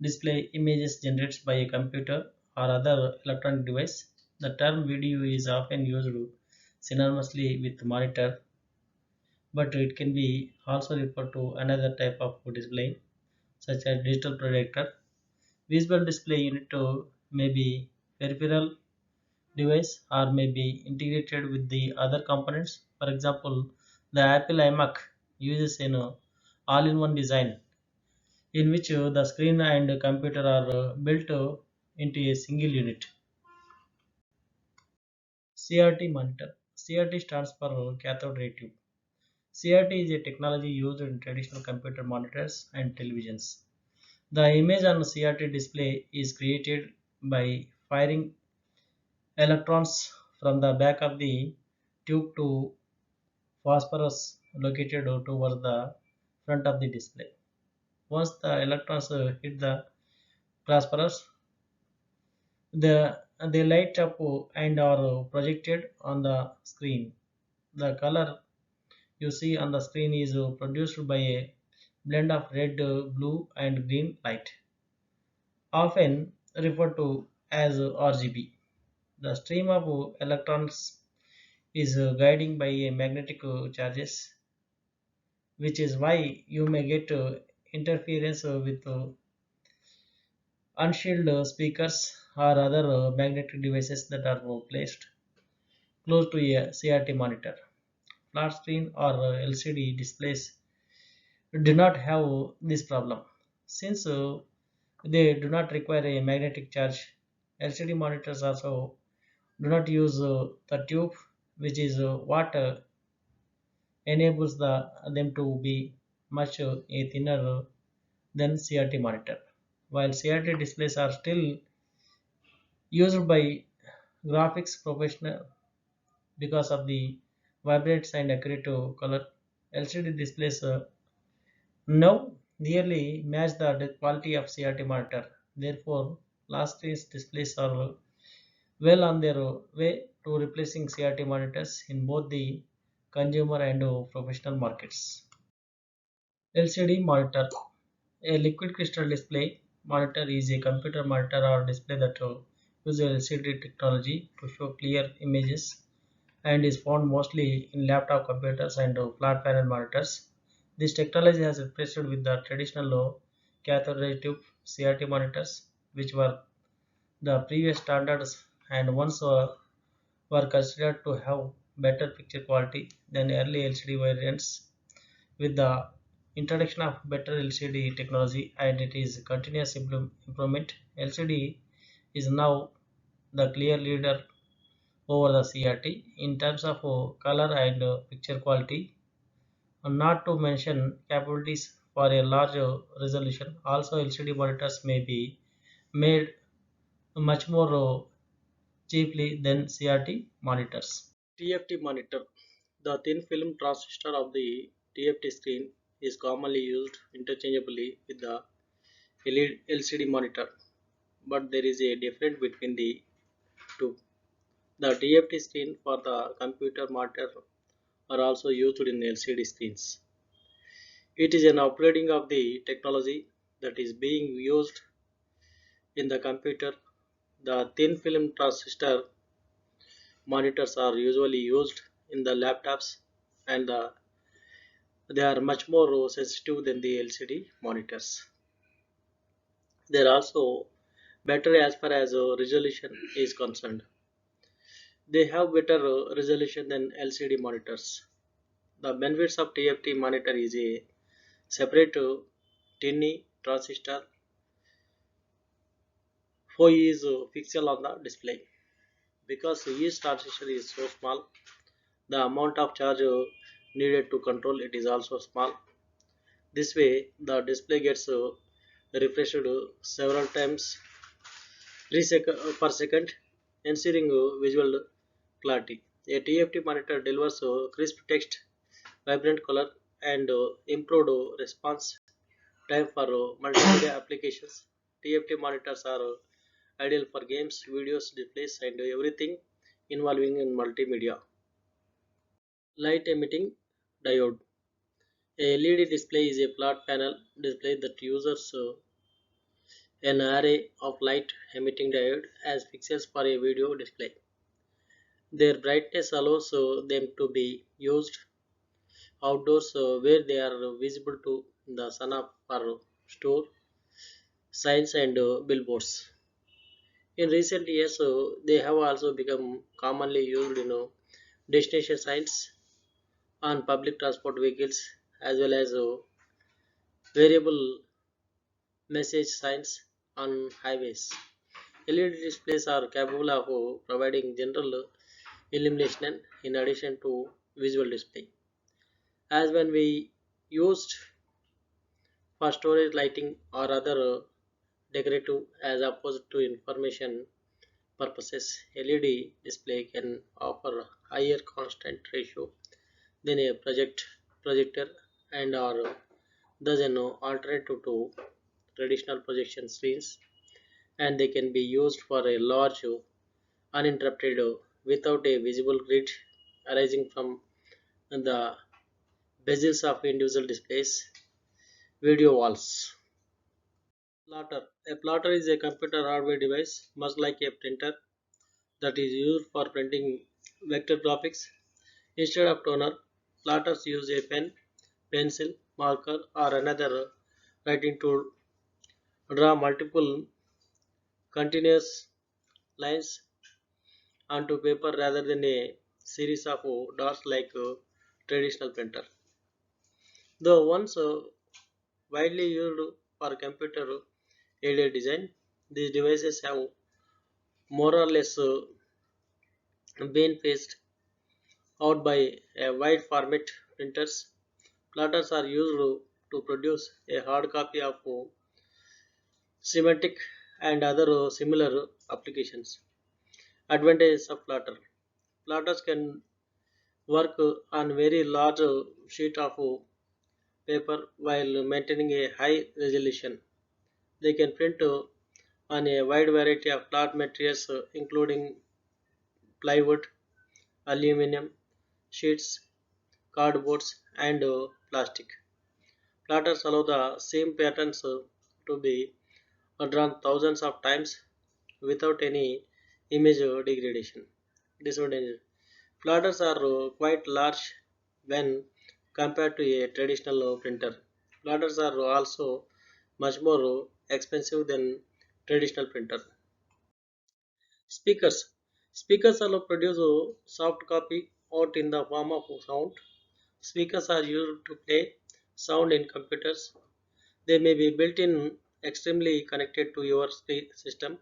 display images generated by a computer or other electronic device. The term video is often used synonymously with monitor, but it can be also referred to another type of display, such as digital projector. Visual display unit may be peripheral device or may be integrated with the other components. For example, the Apple iMac uses an all-in-one design in which the screen and computer are built into a single unit. CRT monitor. CRT stands for cathode ray tube. CRT is a technology used in traditional computer monitors and televisions. The image on the CRT display is created by firing electrons from the back of the tube to phosphorus located towards the front of the display. Once the electrons hit the phosphorus, they light up and are projected on the screen. The color you see on the screen is produced by a blend of red, blue, and green light, often referred to as RGB. The stream of electrons is guiding by a magnetic charges, which is why you may get interference with unshielded speakers or other magnetic devices that are placed close to a CRT monitor. Flat screen or LCD displays do not have this problem since they do not require a magnetic charge. LCD monitors also do not use the tube, which is what enables them to be much a thinner than CRT monitor. While CRT displays are still used by graphics professional because of the vibrance and accurate color, LCD displays now nearly match the quality of CRT monitor. Therefore, last screen displays are well on their way to replacing CRT monitors in both the consumer and professional markets. LCD monitor. A liquid crystal display monitor is a computer monitor or display that uses LCD technology to show clear images and is found mostly in laptop computers and flat panel monitors. This technology has replaced with the traditional cathode ray tube CRT monitors, which were the previous standards and once were considered to have better picture quality than early LCD variants. With the introduction of better LCD technology and it is continuous improvement, LCD is now the clear leader over the CRT in terms of color and picture quality, not to mention capabilities for a large resolution. Also, LCD monitors may be made much more cheaply than CRT monitors. TFT monitor. The thin film transistor of the TFT screen is commonly used interchangeably with the LCD monitor, but there is a difference between the too. The TFT screen for the computer monitor are also used in LCD screens. It is an upgrading of the technology that is being used in the computer. The thin film transistor monitors are usually used in the laptops and they are much more sensitive than the LCD monitors. They are also better as far as resolution is concerned. They have better resolution than LCD monitors. The benefits of TFT monitor is a separate tiny transistor for is pixel on the display. Because each transistor is so small, the amount of charge needed to control it is also small. This way, the display gets refreshed several times per second, ensuring visual clarity. A TFT monitor delivers crisp text, vibrant color, and improved response time for multimedia applications. TFT monitors are ideal for games, videos, displays, and everything involving in multimedia. Light emitting diode. A LED display is a flat panel display that uses an array of light emitting diode as pixels for a video display. Their brightness allows them to be used outdoors where they are visible to the sun of for store signs and billboards. In recent years, they have also become commonly used in destination signs on public transport vehicles as well as variable message signs on highways. LED displays are capable of providing general illumination in addition to visual display. As when we used for storage lighting or other decorative as opposed to information purposes, LED display can offer higher constant ratio than a projector and are thus an alternative to traditional projection screens, and they can be used for a large uninterrupted without a visible grid arising from the bezels of individual displays video walls. Plotter. A plotter is a computer hardware device, much like a printer, that is used for printing vector graphics. Instead of toner, plotters use a pen, pencil, marker, or another writing tool to draw multiple continuous lines onto paper rather than a series of dots like a traditional printer. The ones widely used for computer aided design, these devices have more or less been phased out by a wide format printers. Plotters are used to produce a hard copy of semantic and other similar applications. Advantages of plotter. Plotters can work on very large sheet of paper while maintaining a high resolution. They can print on a wide variety of plot materials including plywood, aluminum, sheets, cardboards, and plastic. Plotters allow the same patterns to be drawn thousands of times without any image degradation. Disadvantage. Plotters are quite large when compared to a traditional printer. Plotters are also much more expensive than traditional printer. Speakers. Speakers allow produce a soft copy out in the form of sound. Speakers are used to play sound in computers. They may be built in extremely connected to your system.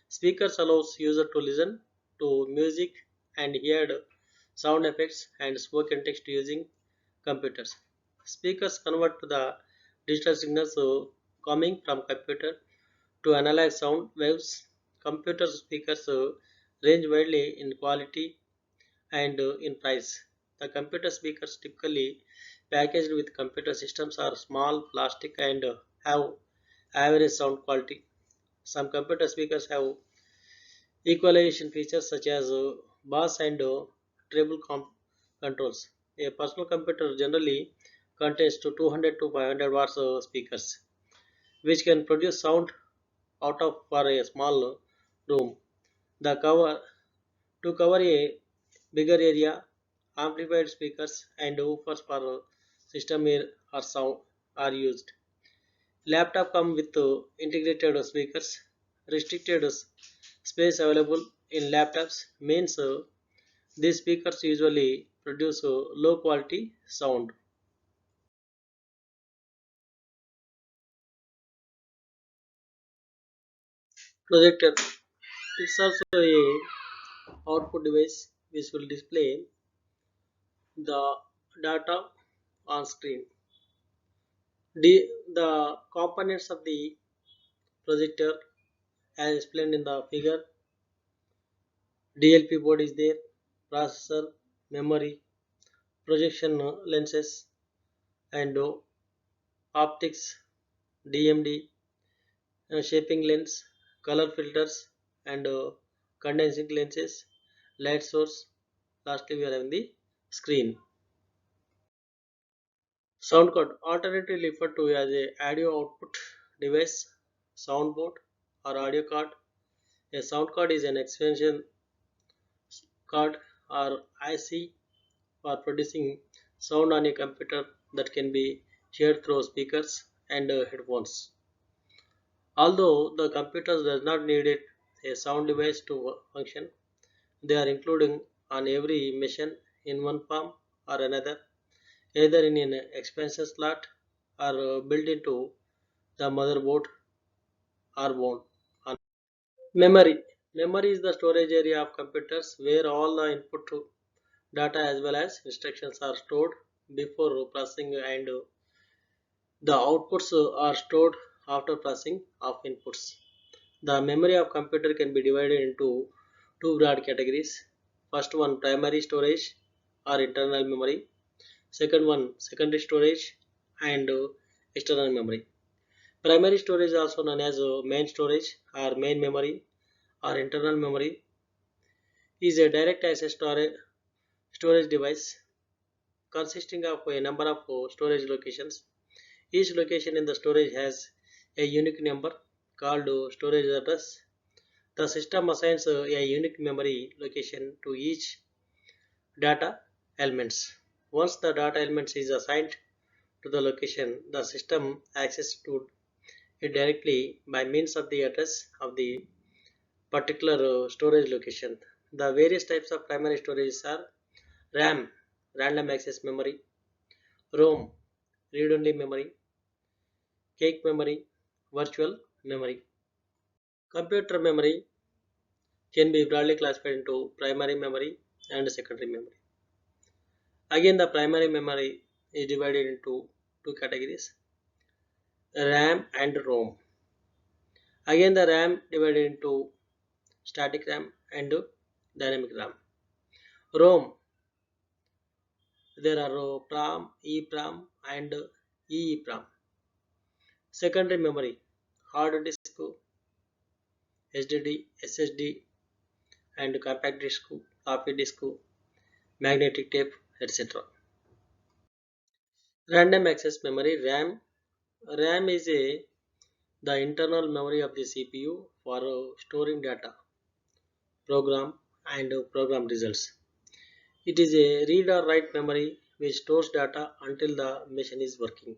Speakers allows user to listen to music and hear sound effects and spoken text using computers. Speakers convert to the digital signals coming from computer to analyze sound waves. Computer speakers range widely in quality and in price. The computer speakers typically packaged with computer systems are small, plastic, and have average sound quality. Some computer speakers have Equalization features such as bass and treble controls. A personal computer generally contains to 200 to 500 watts speakers, which can produce sound out of for a small room. The cover to cover a bigger area, amplified speakers and woofers for system air or sound are used. Laptop come with integrated speakers. Restricted space available in laptops means these speakers usually produce low quality sound. Projector, it's also a output device which will display the data on screen. The components of the projector as explained in the figure, DLP board is there, processor, memory, projection lenses and optics, DMD, shaping lens, color filters and condensing lenses, light source. Lastly, we are having the screen. Sound card, alternatively referred to as a audio output device, soundboard or audio card. A sound card is an extension card or IC for producing sound on a computer that can be shared through speakers and headphones. Although the computer does not need a sound device to function, they are included on every machine in one form or another, either in an expansion slot or built into the motherboard or board. Memory. Memory is the storage area of computers where all the input data as well as instructions are stored before processing and the outputs are stored after processing of inputs. The memory of computer can be divided into two broad categories. First one primary storage or internal memory. Second one secondary storage and external memory. Primary storage also known as main storage or main memory or internal memory is a direct access storage device consisting of a number of storage locations. Each location in the storage has a unique number called storage address. The system assigns a unique memory location to each data elements. Once the data elements is assigned to the location, the system accesses to it directly by means of the address of the particular storage location. The various types of primary storage are RAM, random access memory, ROM, read-only memory, cake memory, virtual memory. Computer memory can be broadly classified into primary memory and secondary memory. Again, the primary memory is divided into two categories, RAM and ROM. Again, the RAM divided into static RAM and dynamic RAM. ROM, there are PROM, EPROM and EEPROM. Secondary memory, hard disk, HDD, SSD and compact disk, floppy disk, magnetic tape, etc. Random access memory RAM. RAM is the internal memory of the CPU for storing data, program and program results. It is a read or write memory which stores data until the machine is working.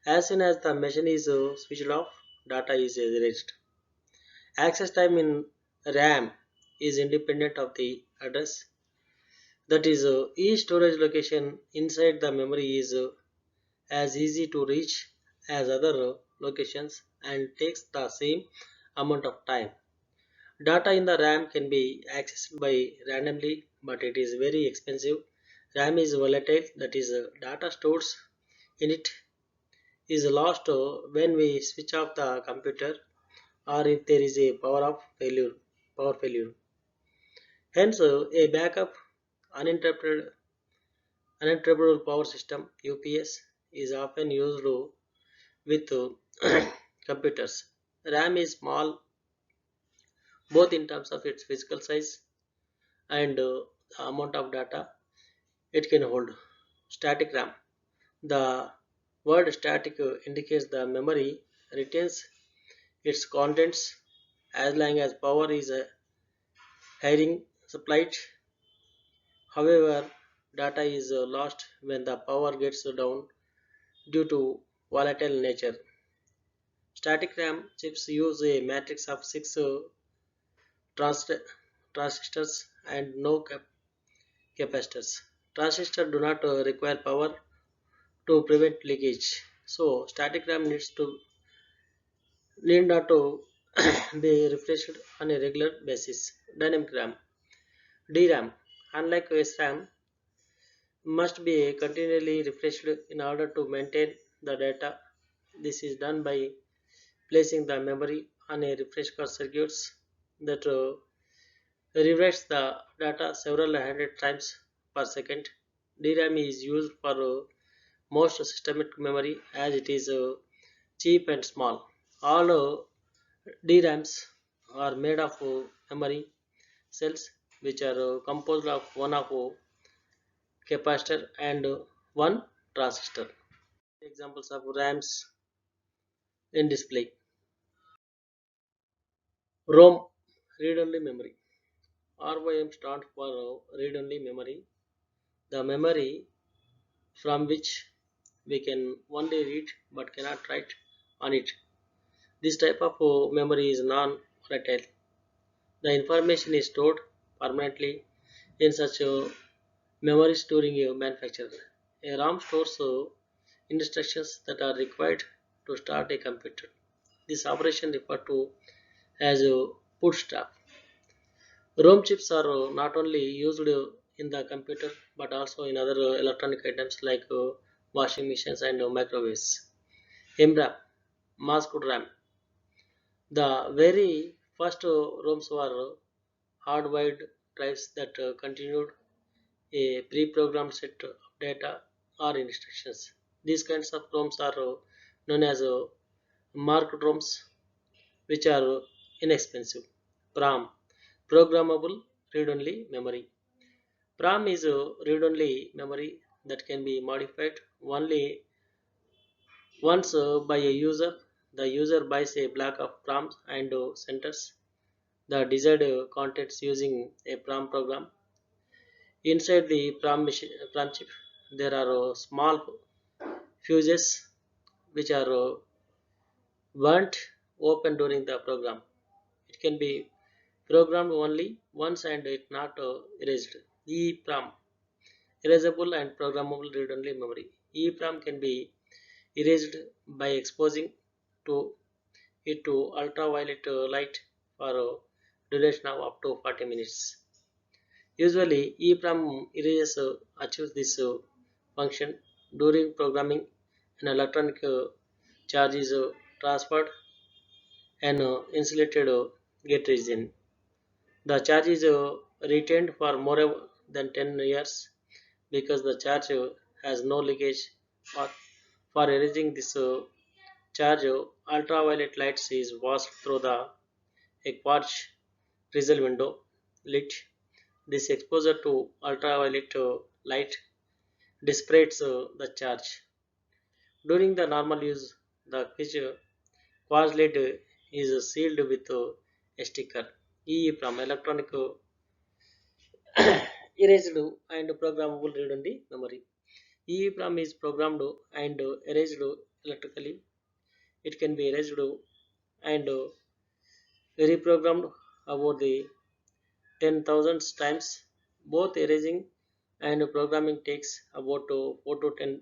As soon as the machine is switched off, data is erased. Access time in RAM is independent of the address. That is, each storage location inside the memory is as easy to reach as other locations and takes the same amount of time. Data in the RAM can be accessed by randomly, but it is very expensive. RAM is volatile, that is, data stored in it is lost when we switch off the computer or if there is a power failure. Hence, a backup uninterrupted uninterruptible power system (UPS) is often used with computers. RAM is small both in terms of its physical size and the amount of data it can hold. Static RAM. The word static indicates the memory retains its contents as long as power is hiring supplied. However, data is lost when the power gets down due to volatile nature. Static RAM chips use a matrix of six trans- transistors and no capacitors. Transistors do not require power to prevent leakage. So static RAM need not to be refreshed on a regular basis. Dynamic RAM, DRAM, unlike SRAM, must be continually refreshed in order to maintain the data. This is done by placing the memory on a refresh card circuits that rewrites the data several hundred times per second. DRAM is used for most systemic memory as it is cheap and small. All DRAMs are made of memory cells which are composed of one of capacitor and one transistor. Examples of RAMs in display. ROM, read-only memory. ROM stands for read-only memory, the memory from which we can only read but cannot write on it. This type of memory is non-volatile. The information is stored permanently in such memories during a manufacture. A RAM stores instructions that are required to start a computer. This operation referred to as a bootstrap. ROM chips are not only used in the computer but also in other electronic items like washing machines and microwaves. MRAM, masked RAM. The very first ROMs were hardwired drives that continued a pre-programmed set of data or instructions. These kinds of ROMs are known as marked ROMs, which are inexpensive. PROM, programmable read-only memory. PROM is a read-only memory that can be modified only once by a user. The user buys a block of PROMs and centers the desired contents using a PROM program. Inside the PROM chip, there are small fuses which are weren't open during the program. It can be programmed only once and it not erased. EEPROM, erasable and programmable read-only memory. EEPROM can be erased by exposing to it to ultraviolet light for a duration of up to 40 minutes. Usually, EEPROM erases achieves this function during programming. An electronic charge is transferred and insulated gate region. The charge is retained for more than 10 years because the charge has no leakage path. For erasing this charge, ultraviolet light is passed through a quartz crystal window lit. This exposure to ultraviolet light dissipates the charge. During the normal use, the quartz lid is sealed with a sticker. EEPROM, electronic erased and programmable read-only memory. EEPROM is programmed and erased electrically. It can be erased and reprogrammed about the 10,000 times. Both erasing and programming takes about 4 to 10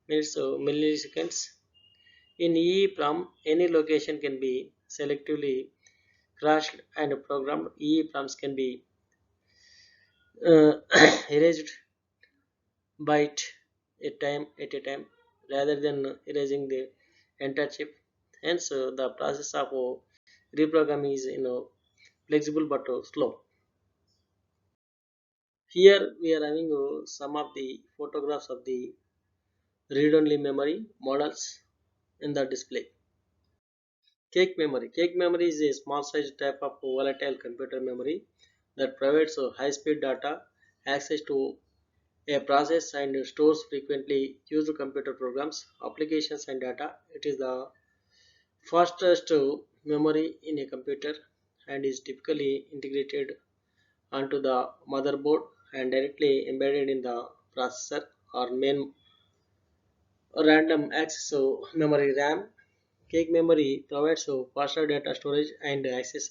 minutes milliseconds. In EEPROM, any location can be selectively crashed and programmed. EEPROMs can be uh, erased byte at a time rather than erasing the entire chip. Hence, the process of reprogramming is flexible but slow. Here we are having some of the photographs of the read-only memory models in the display. Cake memory. Cake memory is a small sized type of volatile computer memory that provides high-speed data access to a process and stores frequently used computer programs, applications and data. It is the fastest memory in a computer and is typically integrated onto the motherboard and directly embedded in the processor or main random access memory RAM. Cake memory provides faster data storage and access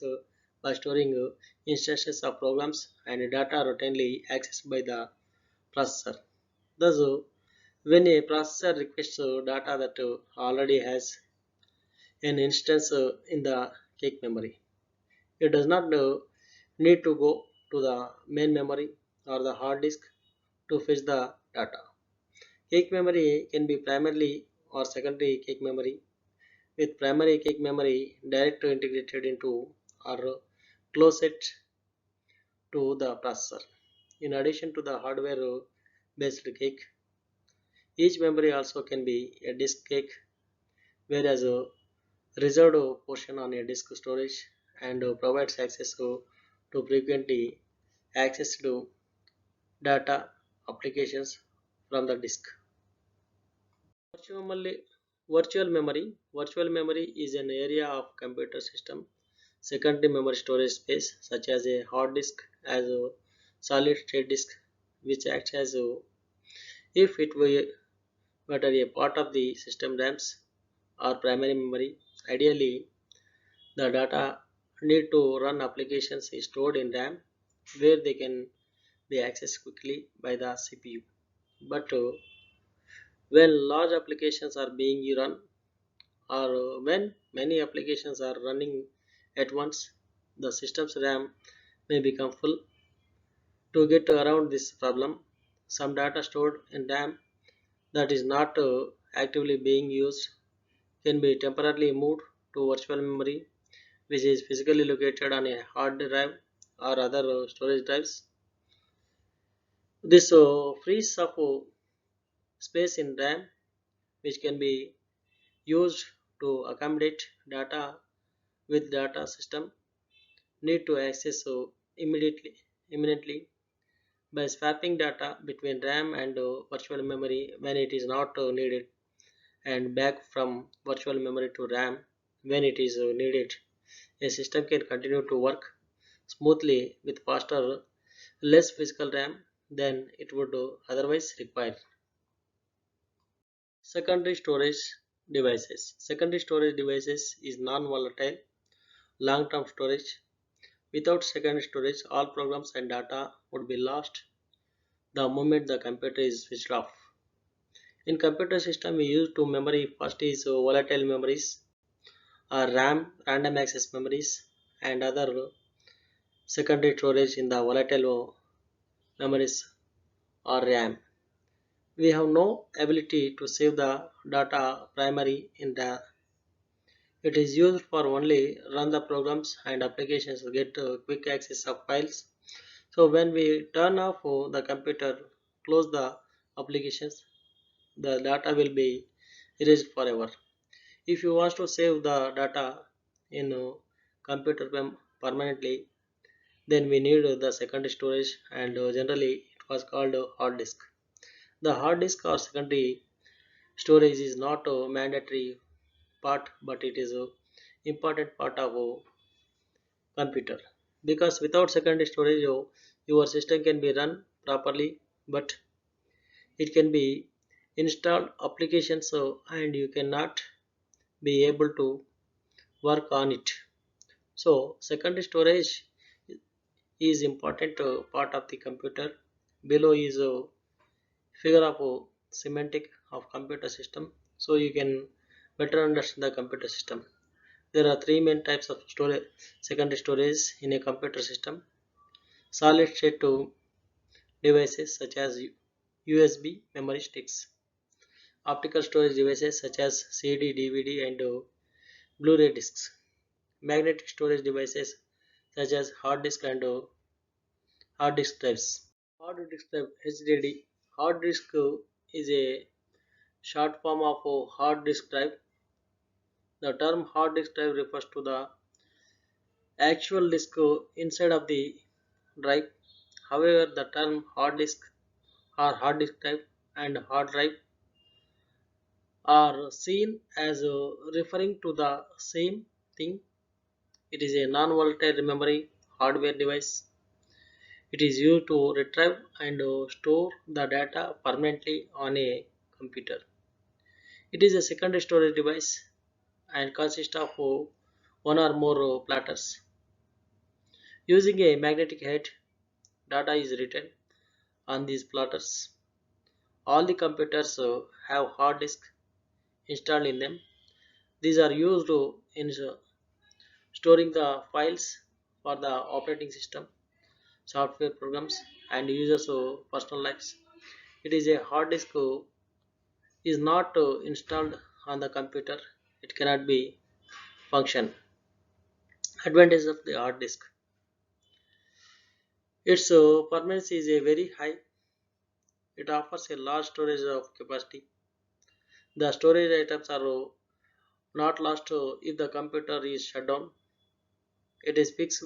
by storing instances of programs and data routinely accessed by the processor. Thus, when a processor requests data that already has an instance in the cake memory, it does not need to go to the main memory or the hard disk to fetch the data. Cake memory can be primarily or secondary cake memory, with primary cake memory directly integrated into or closet to the processor. In addition to the hardware based cake, each memory also can be a disk cake, whereas a reserved portion on a disk storage and provides access to frequently accessed data applications from the disk. Virtual memory, virtual memory is an area of computer system secondary memory storage space such as a hard disk as a solid state disk which acts as a, if it were a part of the system RAMs or primary memory. Ideally, the data need to run applications is stored in RAM where they can be accessed quickly by the CPU. But when large applications are being run or when many applications are running at once, the system's RAM may become full. To get around this problem, some data stored in RAM that is not actively being used can be temporarily moved to virtual memory, which is physically located on a hard drive or other storage drives. This frees up space in RAM, which can be used to accommodate data with data system need to access immediately by swapping data between RAM and virtual memory when it is not needed and back from virtual memory to RAM when it is needed. A system can continue to work smoothly with faster, less physical RAM than it would otherwise require. Secondary storage devices. Secondary storage devices is non-volatile long-term storage. Without secondary storage, all programs and data would be lost the moment the computer is switched off. In computer system, we use to memory first is volatile memories, RAM, random access memories, and other secondary storage in the volatile memories or RAM. We have no ability to save the data primary in the. It is used for only run the programs and applications to get quick access of files. So when we turn off the computer, close the applications, the data will be erased forever. If you want to save the data in computer permanently, then we need the secondary storage and generally it was called hard disk. The hard disk or secondary storage is not a mandatory part but it is a important part of a computer because without secondary storage your system can be run properly but it can be installed applications and you cannot be able to work on it. So secondary storage is important part of the computer. Below is a figure of semantic of computer system so you can better understand the computer system. There are three main types of storage secondary storage in a computer system. Solid state devices such as USB memory sticks. Optical storage devices such as CD, DVD and Blu-ray discs. Magnetic storage devices such as hard disk and hard disk drives. Hard disk drive HDD. Hard disk is a short form of a hard disk drive. The term hard disk drive refers to the actual disk inside of the drive. However, the term hard disk or hard disk drive and hard drive are seen as referring to the same thing. It is a non-volatile memory hardware device. It is used to retrieve and store the data permanently on a computer. It is a secondary storage device and consists of one or more platters. Using a magnetic head, data is written on these platters. All the computers have hard disk installed in them. These are used in storing the files for the operating system, software programs, and users' personal lives. It is a hard disk is not installed on the computer. It cannot be function. Advantage of the hard disk: its permanence is a very high. It offers a large storage of capacity. The storage items are not lost if the computer is shut down. It is fixed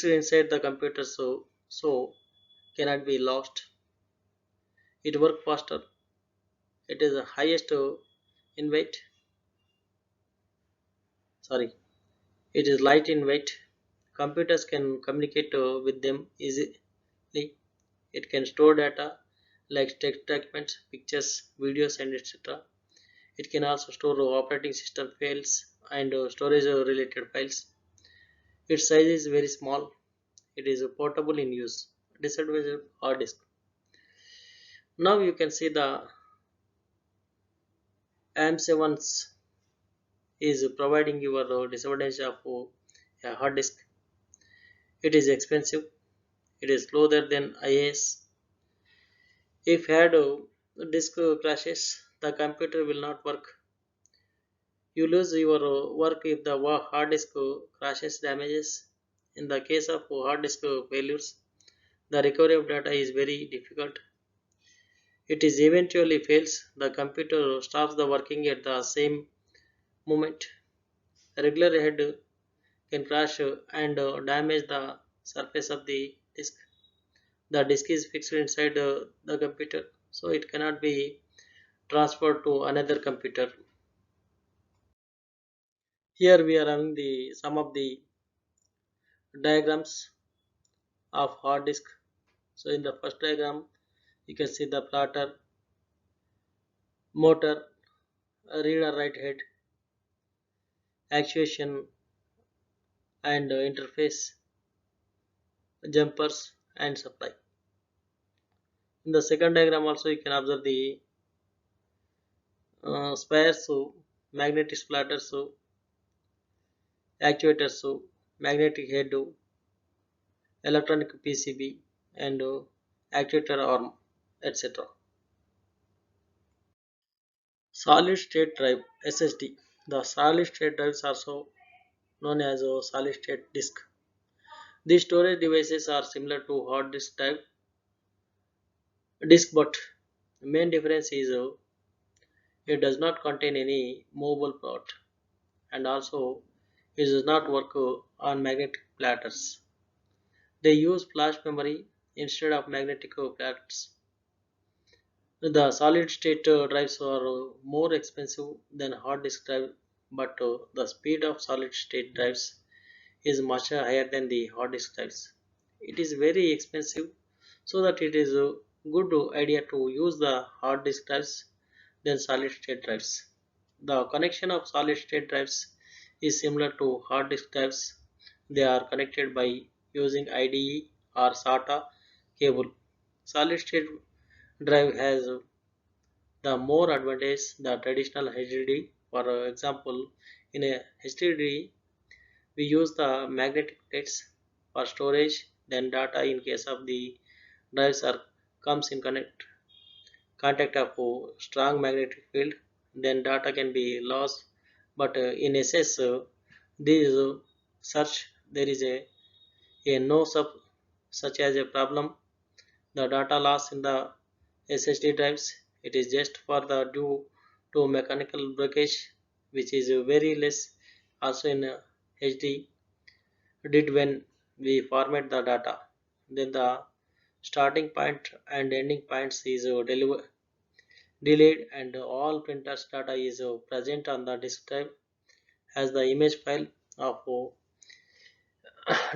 inside the computer, so cannot be lost. It works faster. It is the highest in weight. Sorry, it is light in weight. Computers can communicate with them easily. It can store data like text documents, pictures, videos, and etc. It can also store operating system files and storage related files. Its size is very small. It is portable in use. Disadvantage of hard disk. Now you can see the AM7s is providing your disadvantage of a hard disk. It is expensive. It is slower than IAS. If had disk crashes, the computer will not work. You lose your work if the hard disk crashes damages. In the case of hard disk failures, the recovery of data is very difficult. It is eventually fails. The computer stops the working at the same moment. A regular head can crash and damage the surface of the disk. The disk is fixed inside the computer, so it cannot be transferred to another computer. Here we are having the some of the diagrams of hard disk. So in the first diagram, you can see the platter, motor, reader write head, actuation and interface, jumpers and supply. In the second diagram also you can observe the spares, so magnetic splatter, so actuators, so magnetic head, electronic PCB and actuator arm, etc. Solid state drive SSD. The solid state drives are also known as a solid state disk. These storage devices are similar to hard disk drive disk, but the main difference is it does not contain any movable part, and also it does not work on magnetic platters. They use flash memory instead of magnetic platters. The solid state drives are more expensive than hard disk drive, but the speed of solid state drives is much higher than the hard disk drives. It is very expensive, so that it is a good idea to use the hard disk drives than solid state drives. The connection of solid state drives is similar to hard disk drives. They are connected by using IDE or SATA cable. Solid state drive has the more advantage the traditional HDD. For example, in a HDD we use the magnetic plates for storage, then data in case of the drives are comes in contact of a strong magnetic field, then data can be lost. But in SS, this search there is a no such as a problem. The data loss in the SSD drives, it is just for the due to mechanical breakage. which is very less also in HD did when we format the data. Then the starting point and ending points is delayed and all printers data is present on the disk drive as the image file of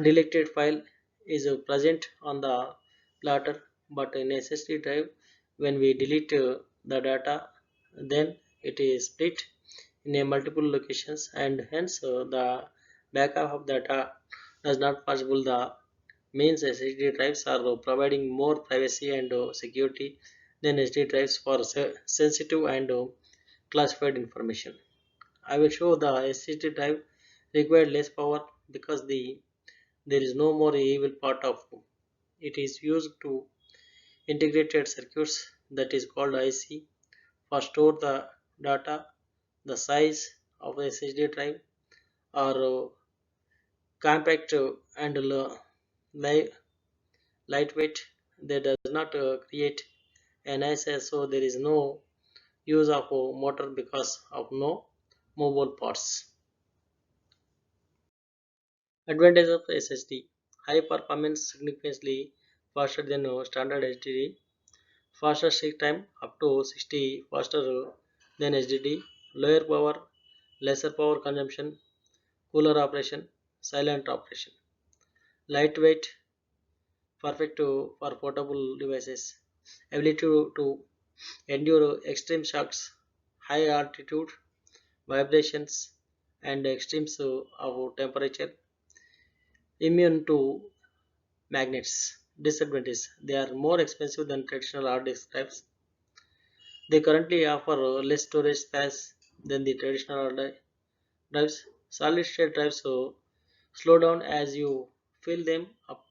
deleted file is present on the platter, but in SSD drive when we delete the data, then it is split in a multiple locations, and hence the backup of data does not possible. The means SSD drives are providing more privacy and security than SD drives for sensitive and classified information. I will show the SSD drive required less power because there is no more evil part of it is used to integrated circuits that is called IC for store the data. The size of the SSD drive are compact and lightweight. They does not create an IC, so there is no use of a motor because of no mobile parts. Advantage of SSD: high performance, significantly faster than standard HDD, faster sync time up to 60 faster than HDD, lower power, lesser power consumption, cooler operation, silent operation, lightweight, perfect for portable devices, ability to endure extreme shocks, high altitude, vibrations, and extremes of temperature, immune to magnets. Disadvantage: they are more expensive than traditional hard disk drives. They currently offer less storage space than the traditional hard drives. Solid state drives slow down as you fill them up.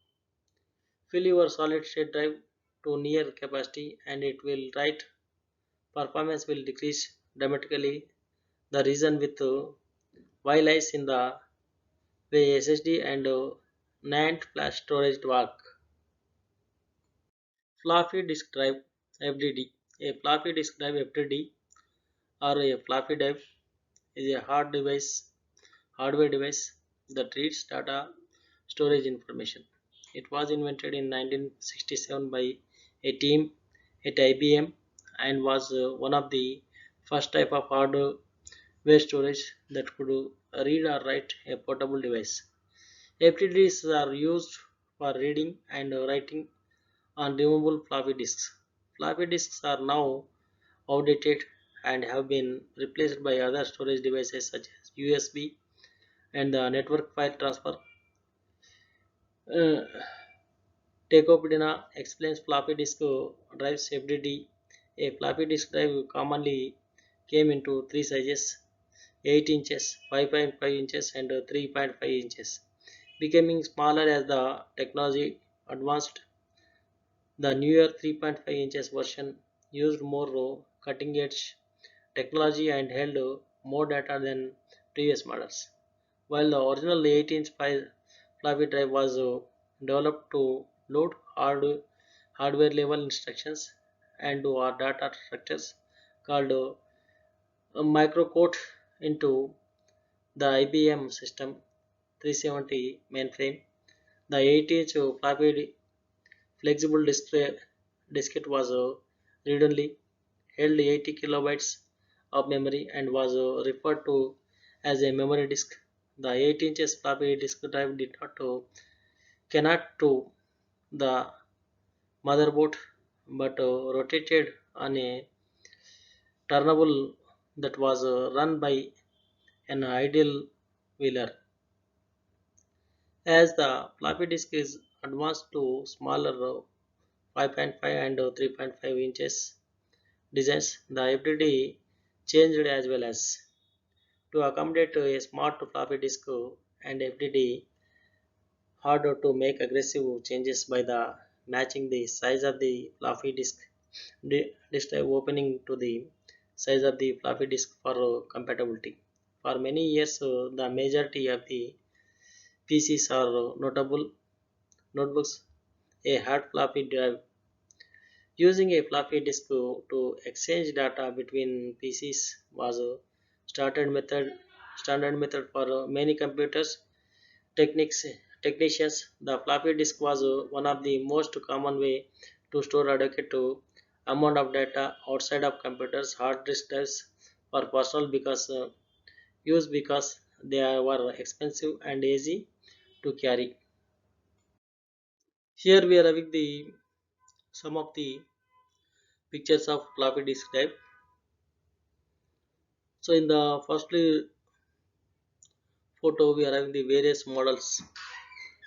Fill your solid state drive to near capacity and it will write. Performance will decrease dramatically. The reason with why lies in the way SSD and NAND flash storage work. Floppy disk drive FDD. A floppy disk drive FDD or a floppy drive is a hardware device that reads data storage information. It was invented in 1967 by a team at IBM and was one of the first type of hardware storage that could read or write a portable device. FDDs are used for reading and writing on removable floppy disks. Floppy disks are now outdated and have been replaced by other storage devices such as USB and the network file transfer. Uh, Tecopidina explains floppy disk drives FDD. A floppy disk drive commonly came into three sizes: 8 inches, 5.5 inches, and 3.5 inches, becoming smaller as the technology advanced. The newer 3.5 inches version used more cutting edge technology and held more data than previous models, while the original 8-inch floppy drive was developed to load hardware level instructions and to our data structures called a microcode into the IBM System 370 mainframe. The 8-inch floppy flexible diskette was read-only, held 80 kilobytes of memory, and was referred to as a memory disk. The 8 inches floppy disk drive did not connect to the motherboard but rotated on a turnable that was run by an idle wheeler. As the floppy disk is advanced to smaller 5.5 and 3.5 inches designs, the FDD changed as well as to accommodate a smart floppy disk and FDD harder to make aggressive changes by the matching the size of the floppy disk drive opening to the size of the floppy disk for compatibility. For many years, the majority of the PCs are notable notebooks. A hard floppy drive using a floppy disk to exchange data between PCs was standard method standard method for many computers techniques technicians. The floppy disk was one of the most common way to store adequate to amount of data outside of computers. Hard disk drives were personal because they were expensive and easy to carry. Here we are having the some of the pictures of floppy disk drive. So in the firstly photo we are having the various models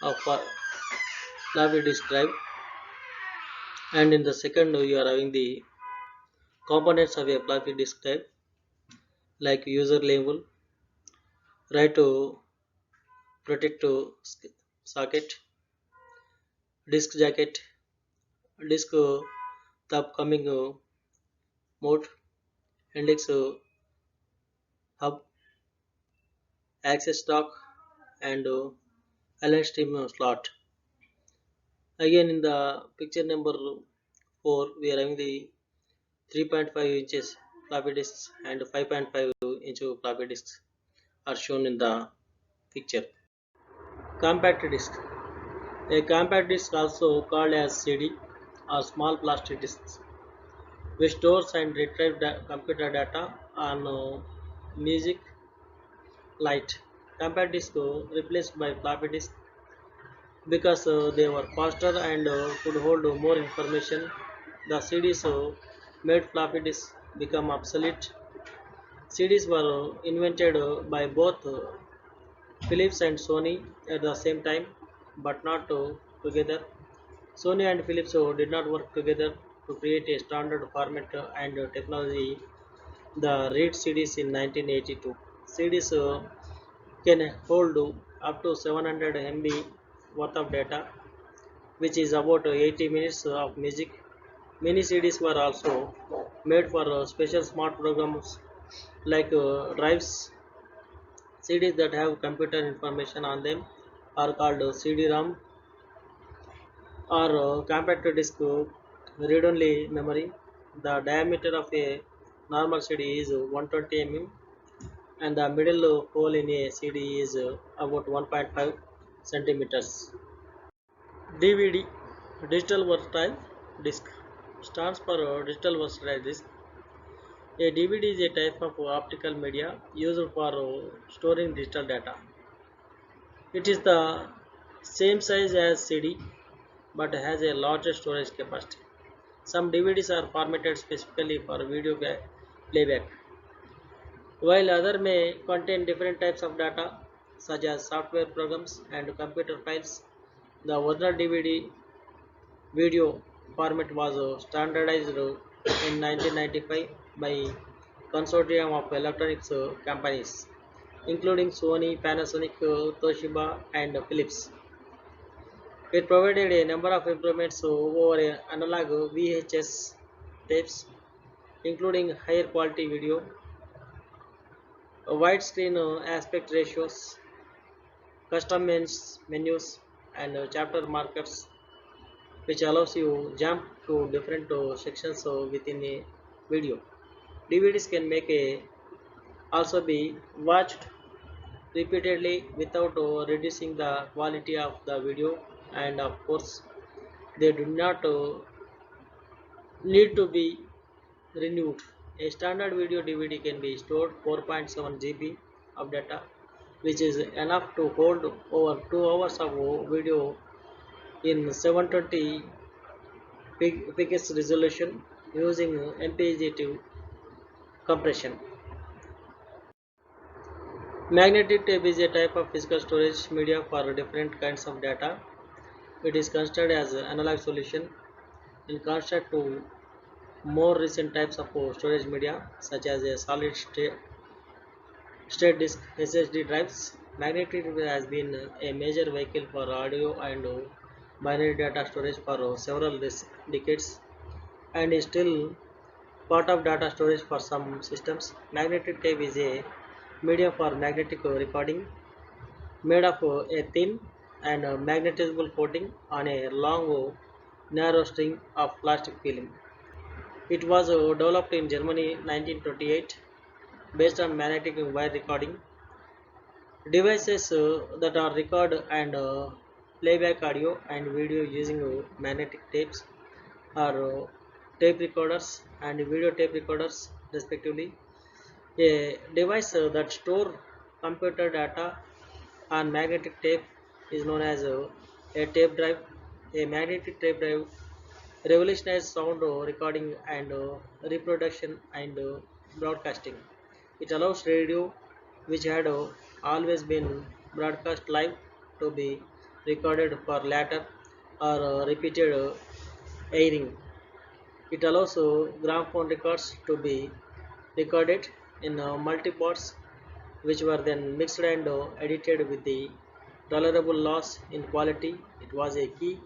of floppy disk drive, and in the second you are having the components of a floppy disk drive like user label, right to protect to socket, disk jacket, disk the upcoming mode, index hub, access dock, and LN stream slot. Again in the picture number 4 we are having the 3.5 inches floppy disks and 5.5 inch floppy disks are shown in the picture. Compact disk. A compact disk, also called as CD, or small plastic disks, which stores and retrieves computer data on music light. Compact disk replaced by floppy disk because they were faster and could hold more information. The CDs made floppy disks become obsolete. CDs were invented by both Philips and Sony at the same time, but not together. Sony and Philips did not work together to create a standard format and technology. The read CDs in 1982. CDs can hold up to 700 MB worth of data, which is about 80 minutes of music. Many CDs were also made for special smart programs like drives. CDs that have computer information on them are called CD-ROM or compact disk read-only memory. The diameter of a normal CD is 120 mm and the middle hole in a CD is about 1.5 centimeters. DVD, digital versatile disk, stands for digital versatile disk. A DVD is a type of optical media used for storing digital data. It is the same size as CD but has a larger storage capacity. Some DVDs are formatted specifically for video playback, while other may contain different types of data such as software programs and computer files. The original DVD video format was standardized in 1995 by consortium of electronics companies, including Sony, Panasonic, Toshiba, and Philips. It provided a number of improvements over analog VHS tapes, including higher quality video, widescreen aspect ratios, custom menus, and chapter markers, which allows you jump to different sections within a video. DVDs can also be watched repeatedly without reducing the quality of the video, and of course, they do not need to be renewed. A standard video DVD can be stored 4.7 GB of data, which is enough to hold over 2 hours of video in 720 pixels resolution using MPEG compression. Magnetic tape is a type of physical storage media for different kinds of data. It is considered as an analog solution in contrast to more recent types of storage media such as a solid state disk SSD drives. Magnetic tape has been a major vehicle for audio and binary data storage for several decades and is still part of data storage for some systems. Magnetic tape is a medium for magnetic recording made of a thin and magnetizable coating on a long narrow string of plastic film. It was developed in Germany 1928 based on magnetic wire recording. Devices that are record and playback audio and video using magnetic tapes or tape recorders and videotape recorders respectively. A device that store computer data on magnetic tape is known as a tape drive. A magnetic tape drive revolutionized sound recording and reproduction and broadcasting. It allows radio, which had always been broadcast live, to be recorded for later or repeated airing. It allows gramophone records to be recorded in multi-parts, which were then mixed and edited with the tolerable loss in quality. It was a key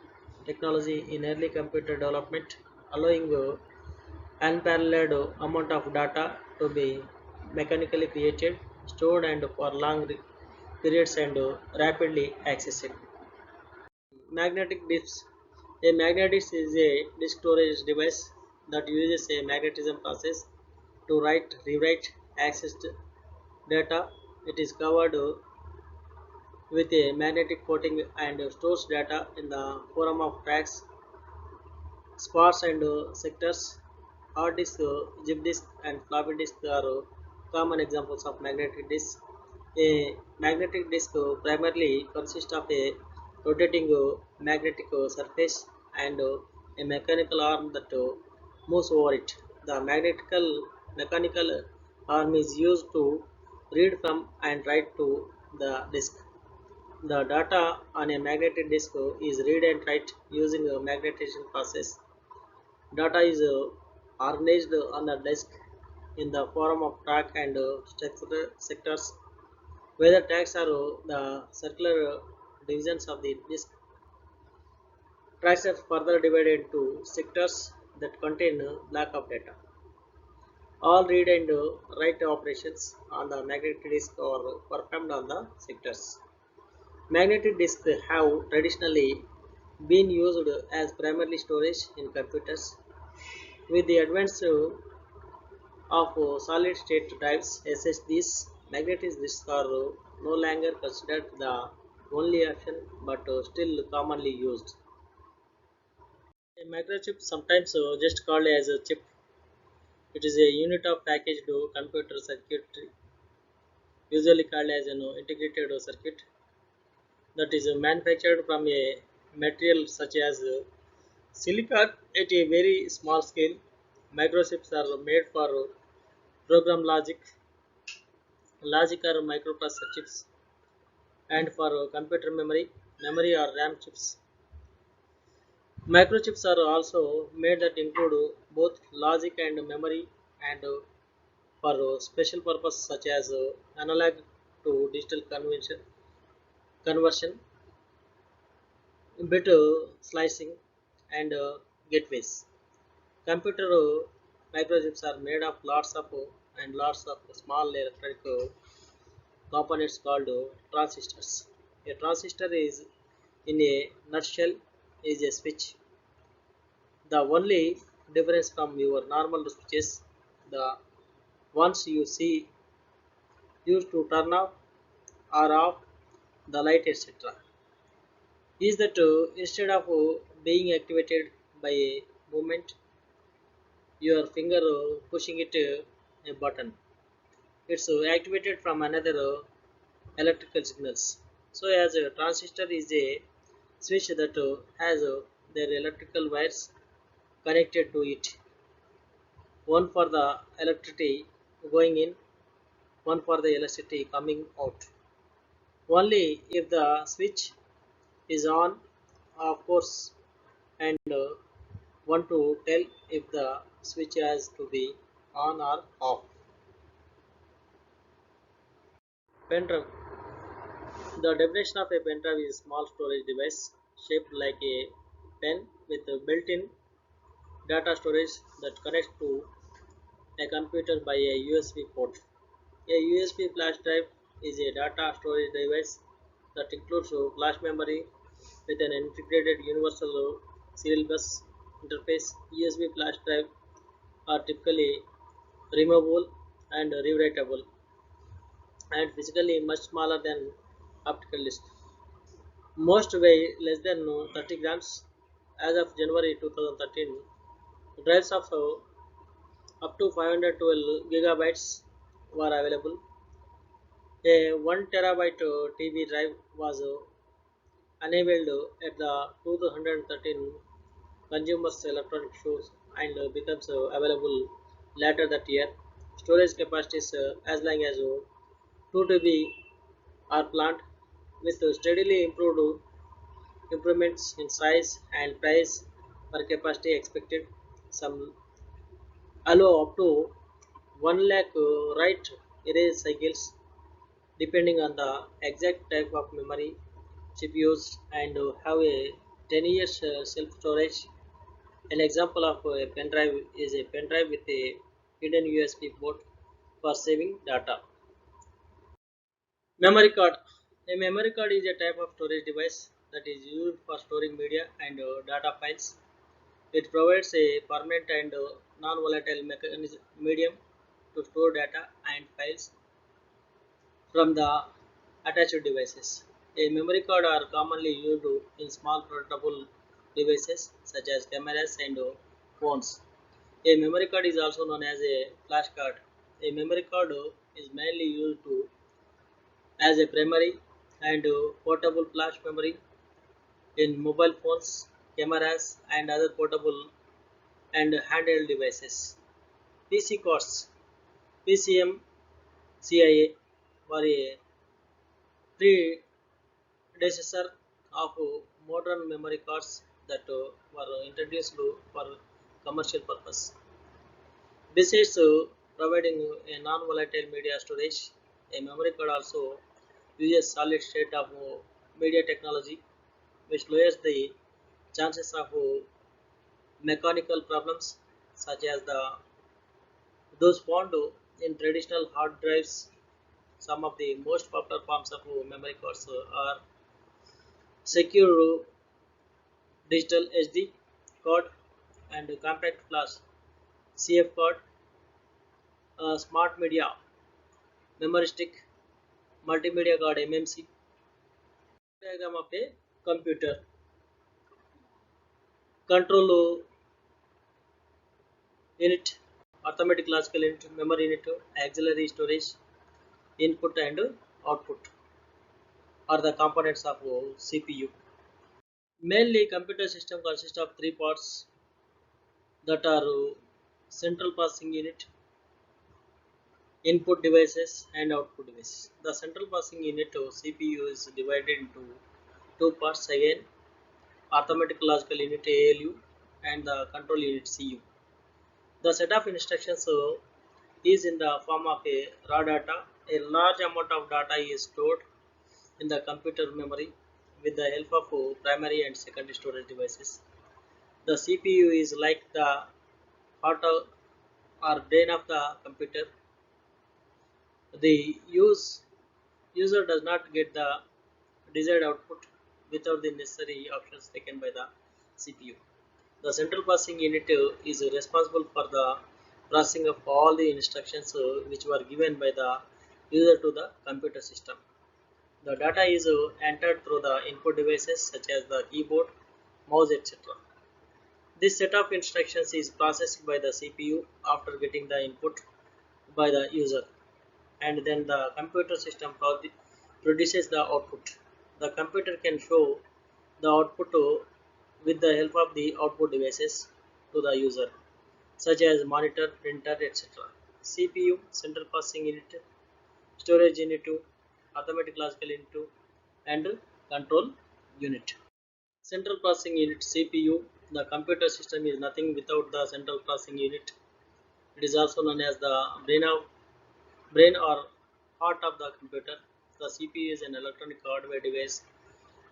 technology in early computer development, allowing unparalleled amount of data to be mechanically created, stored, and for long periods and rapidly accessed. Magnetic disks. A magnetic disk is a disk storage device that uses a magnetism process to write, rewrite, accessed data. It is covered with a magnetic coating and stores data in the form of tracks, sparse and sectors. Hard disk, zip disk, and floppy disk are common examples of magnetic disks. A magnetic disk primarily consists of a rotating magnetic surface and a mechanical arm that moves over it. The mechanical arm is used to read from and write to the disk. The data on a magnetic disk is read and write using a magnetization process. Data is organized on the disk in the form of track and sectors. Whether tracks are the circular divisions of the disk, tracks are further divided into sectors that contain block of data. All read and write operations on the magnetic disk are performed on the sectors. Magnetic disks have traditionally been used as primary storage in computers. With the advance of solid state drives SSDs, magnetic disks are no longer considered the only option but still commonly used. A microchip, sometimes just called as a chip, it is a unit of packaged computer circuitry, usually called as an integrated circuit, that is manufactured from a material such as silicon at a very small scale. Microchips are made for program logic or microprocessor chips, and for computer memory or RAM chips. Microchips are also made that include both logic and memory, and for special purpose such as analog to digital conversion, bit slicing, and gateways. Computer microchips are made of lots of and lots of small electronic components called transistors. A transistor is, in a nutshell, is a switch. The only difference from your normal switches, the ones you see used to turn off or off the light, etc., is that instead of being activated by a movement, your finger pushing it a button, it's activated from another electrical signals. So, as a transistor is a switch that has their electrical wires connected to it, one for the electricity going in, one for the electricity coming out. Only if the switch is on, of course, and one to tell if the switch has to be on or off. Pen drive. The definition of a pen drive is a small storage device shaped like a pen with a built-in data storage that connects to a computer by a USB port. A USB flash drive is a data storage device that includes a flash memory with an integrated universal serial bus interface. USB flash drive are typically removable and rewritable, and physically much smaller than optical disc. Most weigh less than 30 grams. As of January 2013, drives of up to 512 gigabytes were available. A 1 terabyte TV drive was unveiled at the 2013 Consumers Electronic Shows and becomes available later that year. Storage capacities as long as 2 TB are planned, with steadily improved improvements in size and price per capacity expected. Some allow up to 1 lakh write erase cycles depending on the exact type of memory chip used, and have a 10 years self storage. An example of a pen drive is a pen drive with a hidden USB port for saving data. Memory card. A memory card is a type of storage device that is used for storing media and data files. It provides a permanent and non-volatile medium to store data and files from the attached devices. A memory card are commonly used in small portable devices such as cameras and phones. A memory card is also known as a flash card. A memory card is mainly used as a primary and portable flash memory in mobile phones, cameras, and other portable and handheld devices. PC cards, PCM CIA, were a predecessor of modern memory cards that were introduced for commercial purpose. Besides providing a non-volatile media storage, a memory card also uses solid state of media technology, which lowers the chances of mechanical problems such as those found in traditional hard drives. Some of the most popular forms of memory cards are secure digital HD card and compact flash CF card, smart media memory stick, multimedia card MMC. Diagram of a computer. Control unit, arithmetic logical unit, memory unit, auxiliary storage, input and output are the components of CPU. Mainly, computer system consists of three parts that are central processing unit, input devices, and output devices. The central processing unit CPU is divided into two parts again: arithmetic logical unit ALU and the control unit CU. The set of instructions is in the form of a raw data. A large amount of data is stored in the computer memory with the help of primary and secondary storage devices. The CPU is like the heart or brain of the computer. The user does not get the desired output without the necessary options taken by the CPU. The central processing unit is responsible for the processing of all the instructions which were given by the user to the computer system. The data is entered through the input devices such as the keyboard, mouse, etc. This set of instructions is processed by the CPU after getting the input by the user, and then the computer system produces the output. The computer can show the output with the help of the output devices to the user, such as monitor, printer, etc. CPU, central processing unit, storage unit, arithmetic logical unit, and control unit. Central processing unit CPU. The computer system is nothing without the central processing unit. It is also known as the brain or heart of the computer. The CPU is an electronic hardware device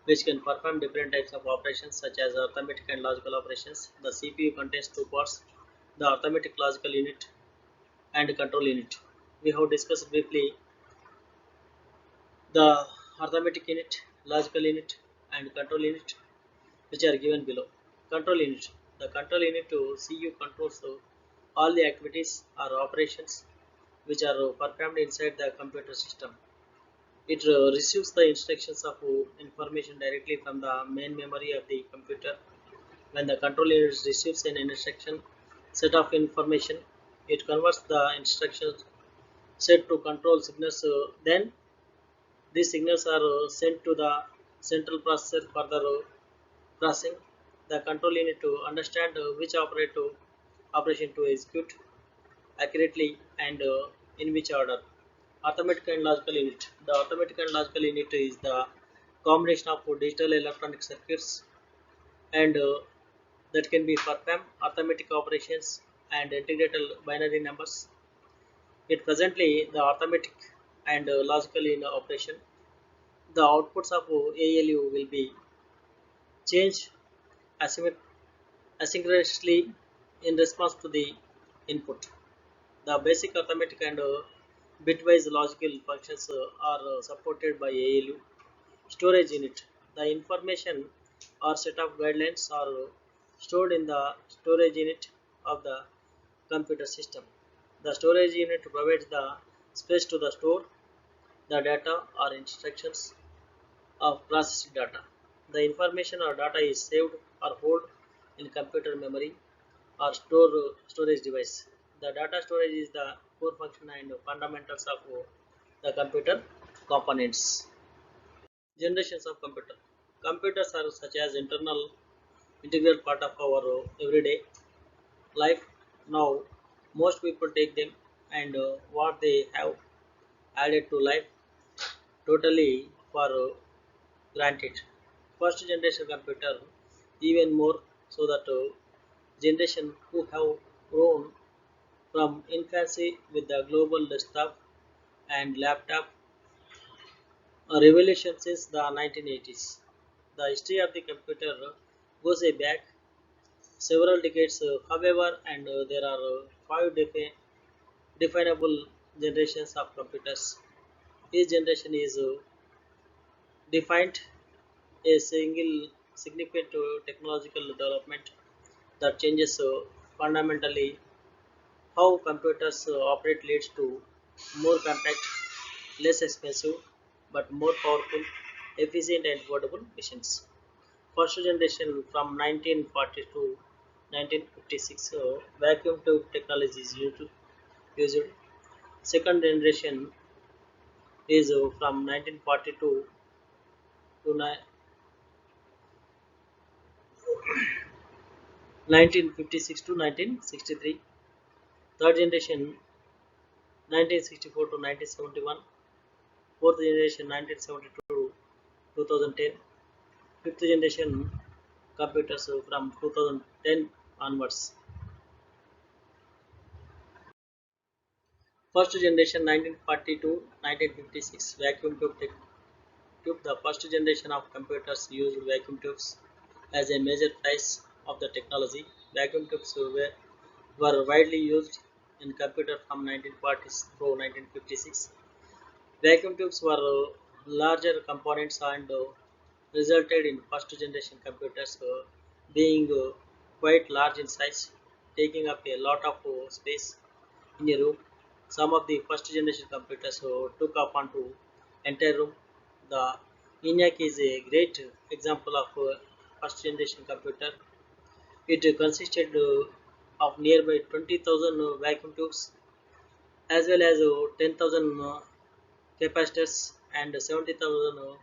which can perform different types of operations such as arithmetic and logical operations. The CPU contains two parts: the arithmetic logical unit and control unit. We have discussed briefly the arithmetic unit, logical unit, and control unit, which are given below. Control unit. The control unit to CU controls all the activities or operations which are performed inside the computer system. It receives the instructions of information directly from the main memory of the computer. When the control unit receives an instruction set of information, it converts the instruction set to control signals. Then these signals are sent to the central processor for the processing. The control unit to understand which operation to execute accurately and in which order. Arithmetic and logical unit. The arithmetic and logical unit is the combination of digital electronic circuits and that can be perform arithmetic operations and integrated binary numbers. Yet presently the arithmetic and logical in operation. The outputs of ALU will be changed asynchronously in response to the input. The basic arithmetic and bitwise logical functions are supported by ALU. Storage unit. The information or set of guidelines are stored in the storage unit of the computer system. The storage unit provides the space to the store the data or instructions of processed data. The information or data is saved or held in computer memory or storage device. The data storage is the core function and fundamentals of the computer components. Generations of computer. Computers are such as integral part of our everyday life. Now, most people take them and what they have added to life totally for granted. First generation computer, even more so that generation who have grown from infancy with the global desktop and laptop revolution since the 1980s. The history of the computer goes back several decades, however, and there are five definable generations of computers. Each generation is defined a single significant technological development that changes fundamentally how computers operate leads to more compact, less expensive, but more powerful, efficient, and portable machines. First generation from 1940 to 1956, vacuum tube technology is used. Second generation is from 1942 to 1956 to 1963. Third generation 1964 to 1971. Fourth generation 1972 to 2010. Fifth generation computers from 2010 onwards. First generation 1940 to 1956 vacuum tube. The first generation of computers used vacuum tubes as a major phase of the technology. Vacuum tubes were widely used in computers from 1940s through 1956. Vacuum tubes were larger components and resulted in first generation computers being quite large in size, taking up a lot of space in a room. Some of the first generation computers took up onto entire room. The ENIAC is a great example of first generation computer. It consisted of nearby 20,000 vacuum tubes as well as 10,000 capacitors and 70,000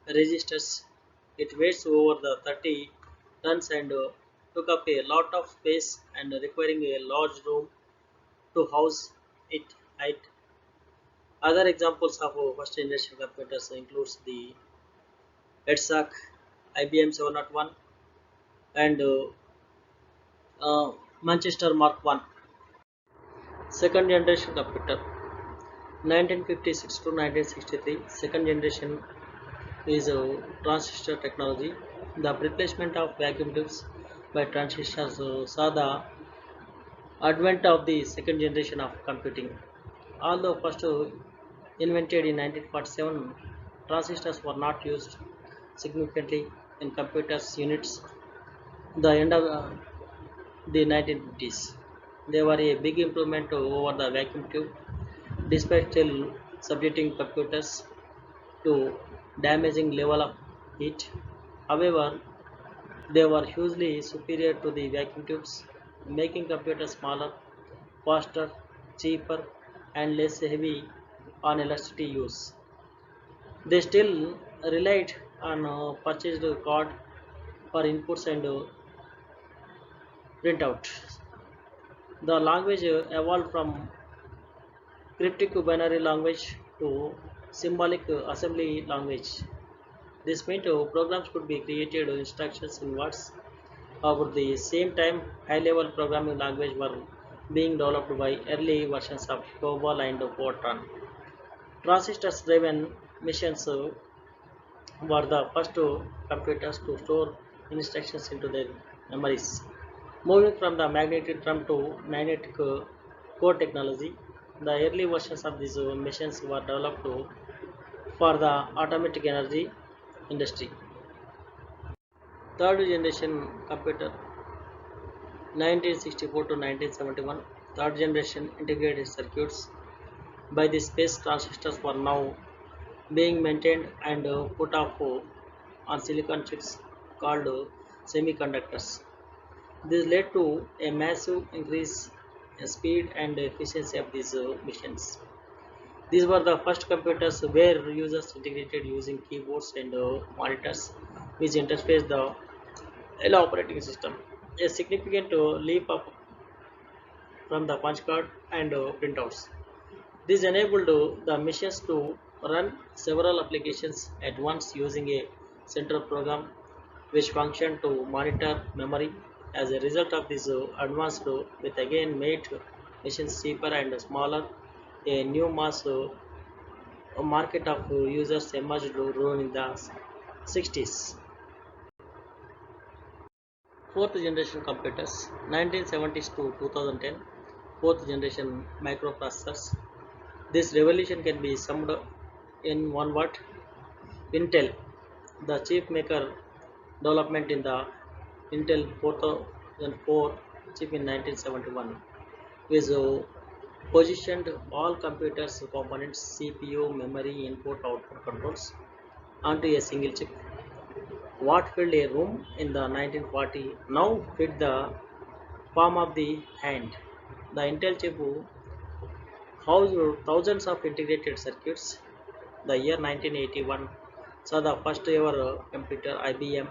resistors. It weighs over the 30 tons and took up a lot of space and requiring a large room to house it. It Other examples of first generation computers includes the EDSAC, IBM 701, and Manchester Mark I. Second generation computer 1956 to 1963. Second generation is transistor technology. The replacement of vacuum tubes by transistors saw the advent of the second generation of computing. Although first invented in 1947, transistors were not used significantly in computers units. The end of the 1950s, they were a big improvement over the vacuum tube. despite still subjecting computers to damaging level of heat. However, they were hugely superior to the vacuum tubes, making computers smaller, faster, cheaper, and less heavy on electricity use. They still relied on purchased card for inputs and printout. The language evolved from cryptic binary language to symbolic assembly language. This meant programs could be created instructions in words. At the same time, high-level programming languages were being developed by early versions of COBOL and Fortran. Transistors-driven machines were the first computers to store instructions into their memories. Moving from the magnetic drum to magnetic core technology, the early versions of these machines were developed for the automatic energy industry. Third generation computer 1964 to 1971. Third generation integrated circuits by the space transistors were now being maintained and put off on silicon chips called semiconductors. This led to a massive increase in speed and efficiency of these machines. These were the first computers where users integrated using keyboards and monitors, which interface the operating system. A significant leap up from the punch card and printouts. This enabled the machines to run several applications at once using a central program which functioned to monitor memory. As a result of this advanced with again made machines cheaper and smaller, a new mass market of users emerged during the 60s. Fourth generation computers 1970s to 2010. Fourth generation microprocessors. This revolution can be summed up in one word: Intel. The chip maker development in the Intel 4004 chip in 1971 is positioned all computers components CPU, memory, input, output controls onto a single chip. What filled a room in the 1940 now fit the palm of the hand. The Intel chip housed thousands of integrated circuits. The year 1981 saw the first ever computer IBM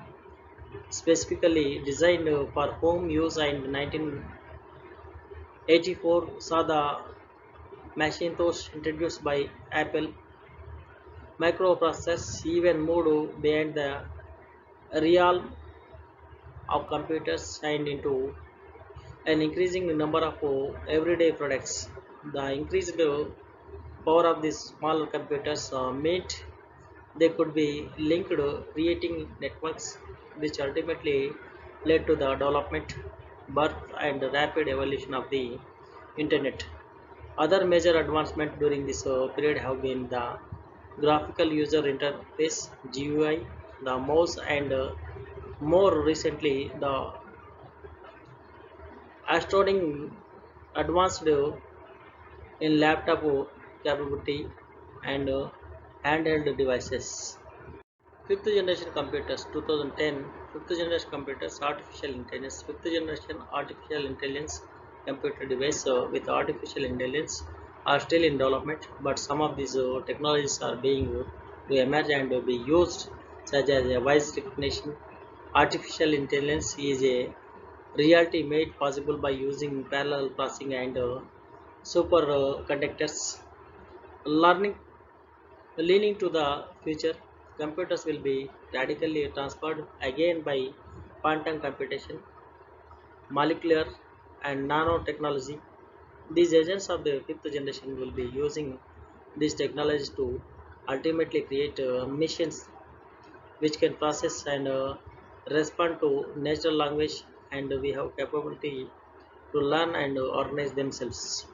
specifically designed for home use, and 1984 saw the Macintosh introduced by Apple. Microprocessors even moved beyond the realm of computers and into an increasing number of everyday products. The increased power of these smaller computers meant they could be linked, creating networks, which ultimately led to the development, birth, and rapid evolution of the Internet. Other major advancements during this period have been the graphical user interface (GUI), the mouse, and more recently the astonishing advanced in laptop capability and handheld devices. Fifth generation computers 2010. Fifth generation computers artificial intelligence. Fifth generation artificial intelligence computer device with artificial intelligence are still in development, but some of these technologies are being to emerge and be used, such as a voice recognition. Artificial intelligence is a reality made possible by using parallel processing and superconductors. Learning Leaning to the future, computers will be radically transformed again by quantum computation, molecular, and nanotechnology. These agents of the fifth generation will be using these technologies to ultimately create machines which can process and respond to natural language, and we have capability to learn and organize themselves.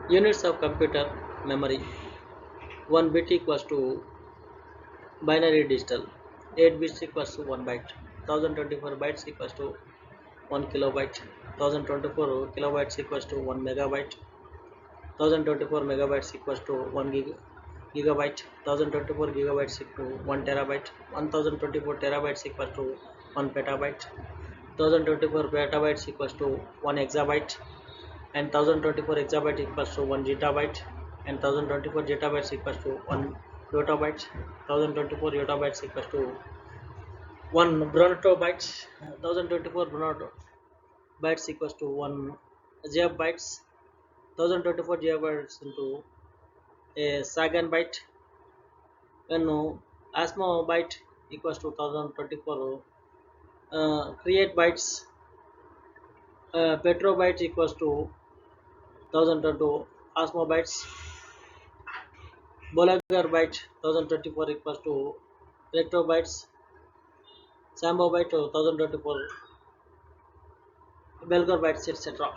Units of computer memory: 1 bit equals to binary digital, 8 bits equals to 1 byte, 1024 bytes equals to 1 kilobyte, 1024 kilobytes equals to 1 megabyte, 1024 megabytes equals to 1 gigabyte. 1024 gigabytes equal to 1 terabyte. 1024 terabytes equals to 1 petabyte. 1024 petabytes equals to 1 exabyte, and 1024 exabyte equals to 1 gigabyte, and 1024 gigabytes equals to 1 yottabyte. 1024 yottabytes equals to 1 bruntobyte. 1024 bruntobytes equals to 1 gigabytes. 1024 gigabytes into a second byte. When asmo byte equals to 1024 create bytes, petrobyte equals to 1022 osmo bytes. Bolagar byte 1024 equals to electrobytes. Sambo byte 1024 Belgar bytes, etc.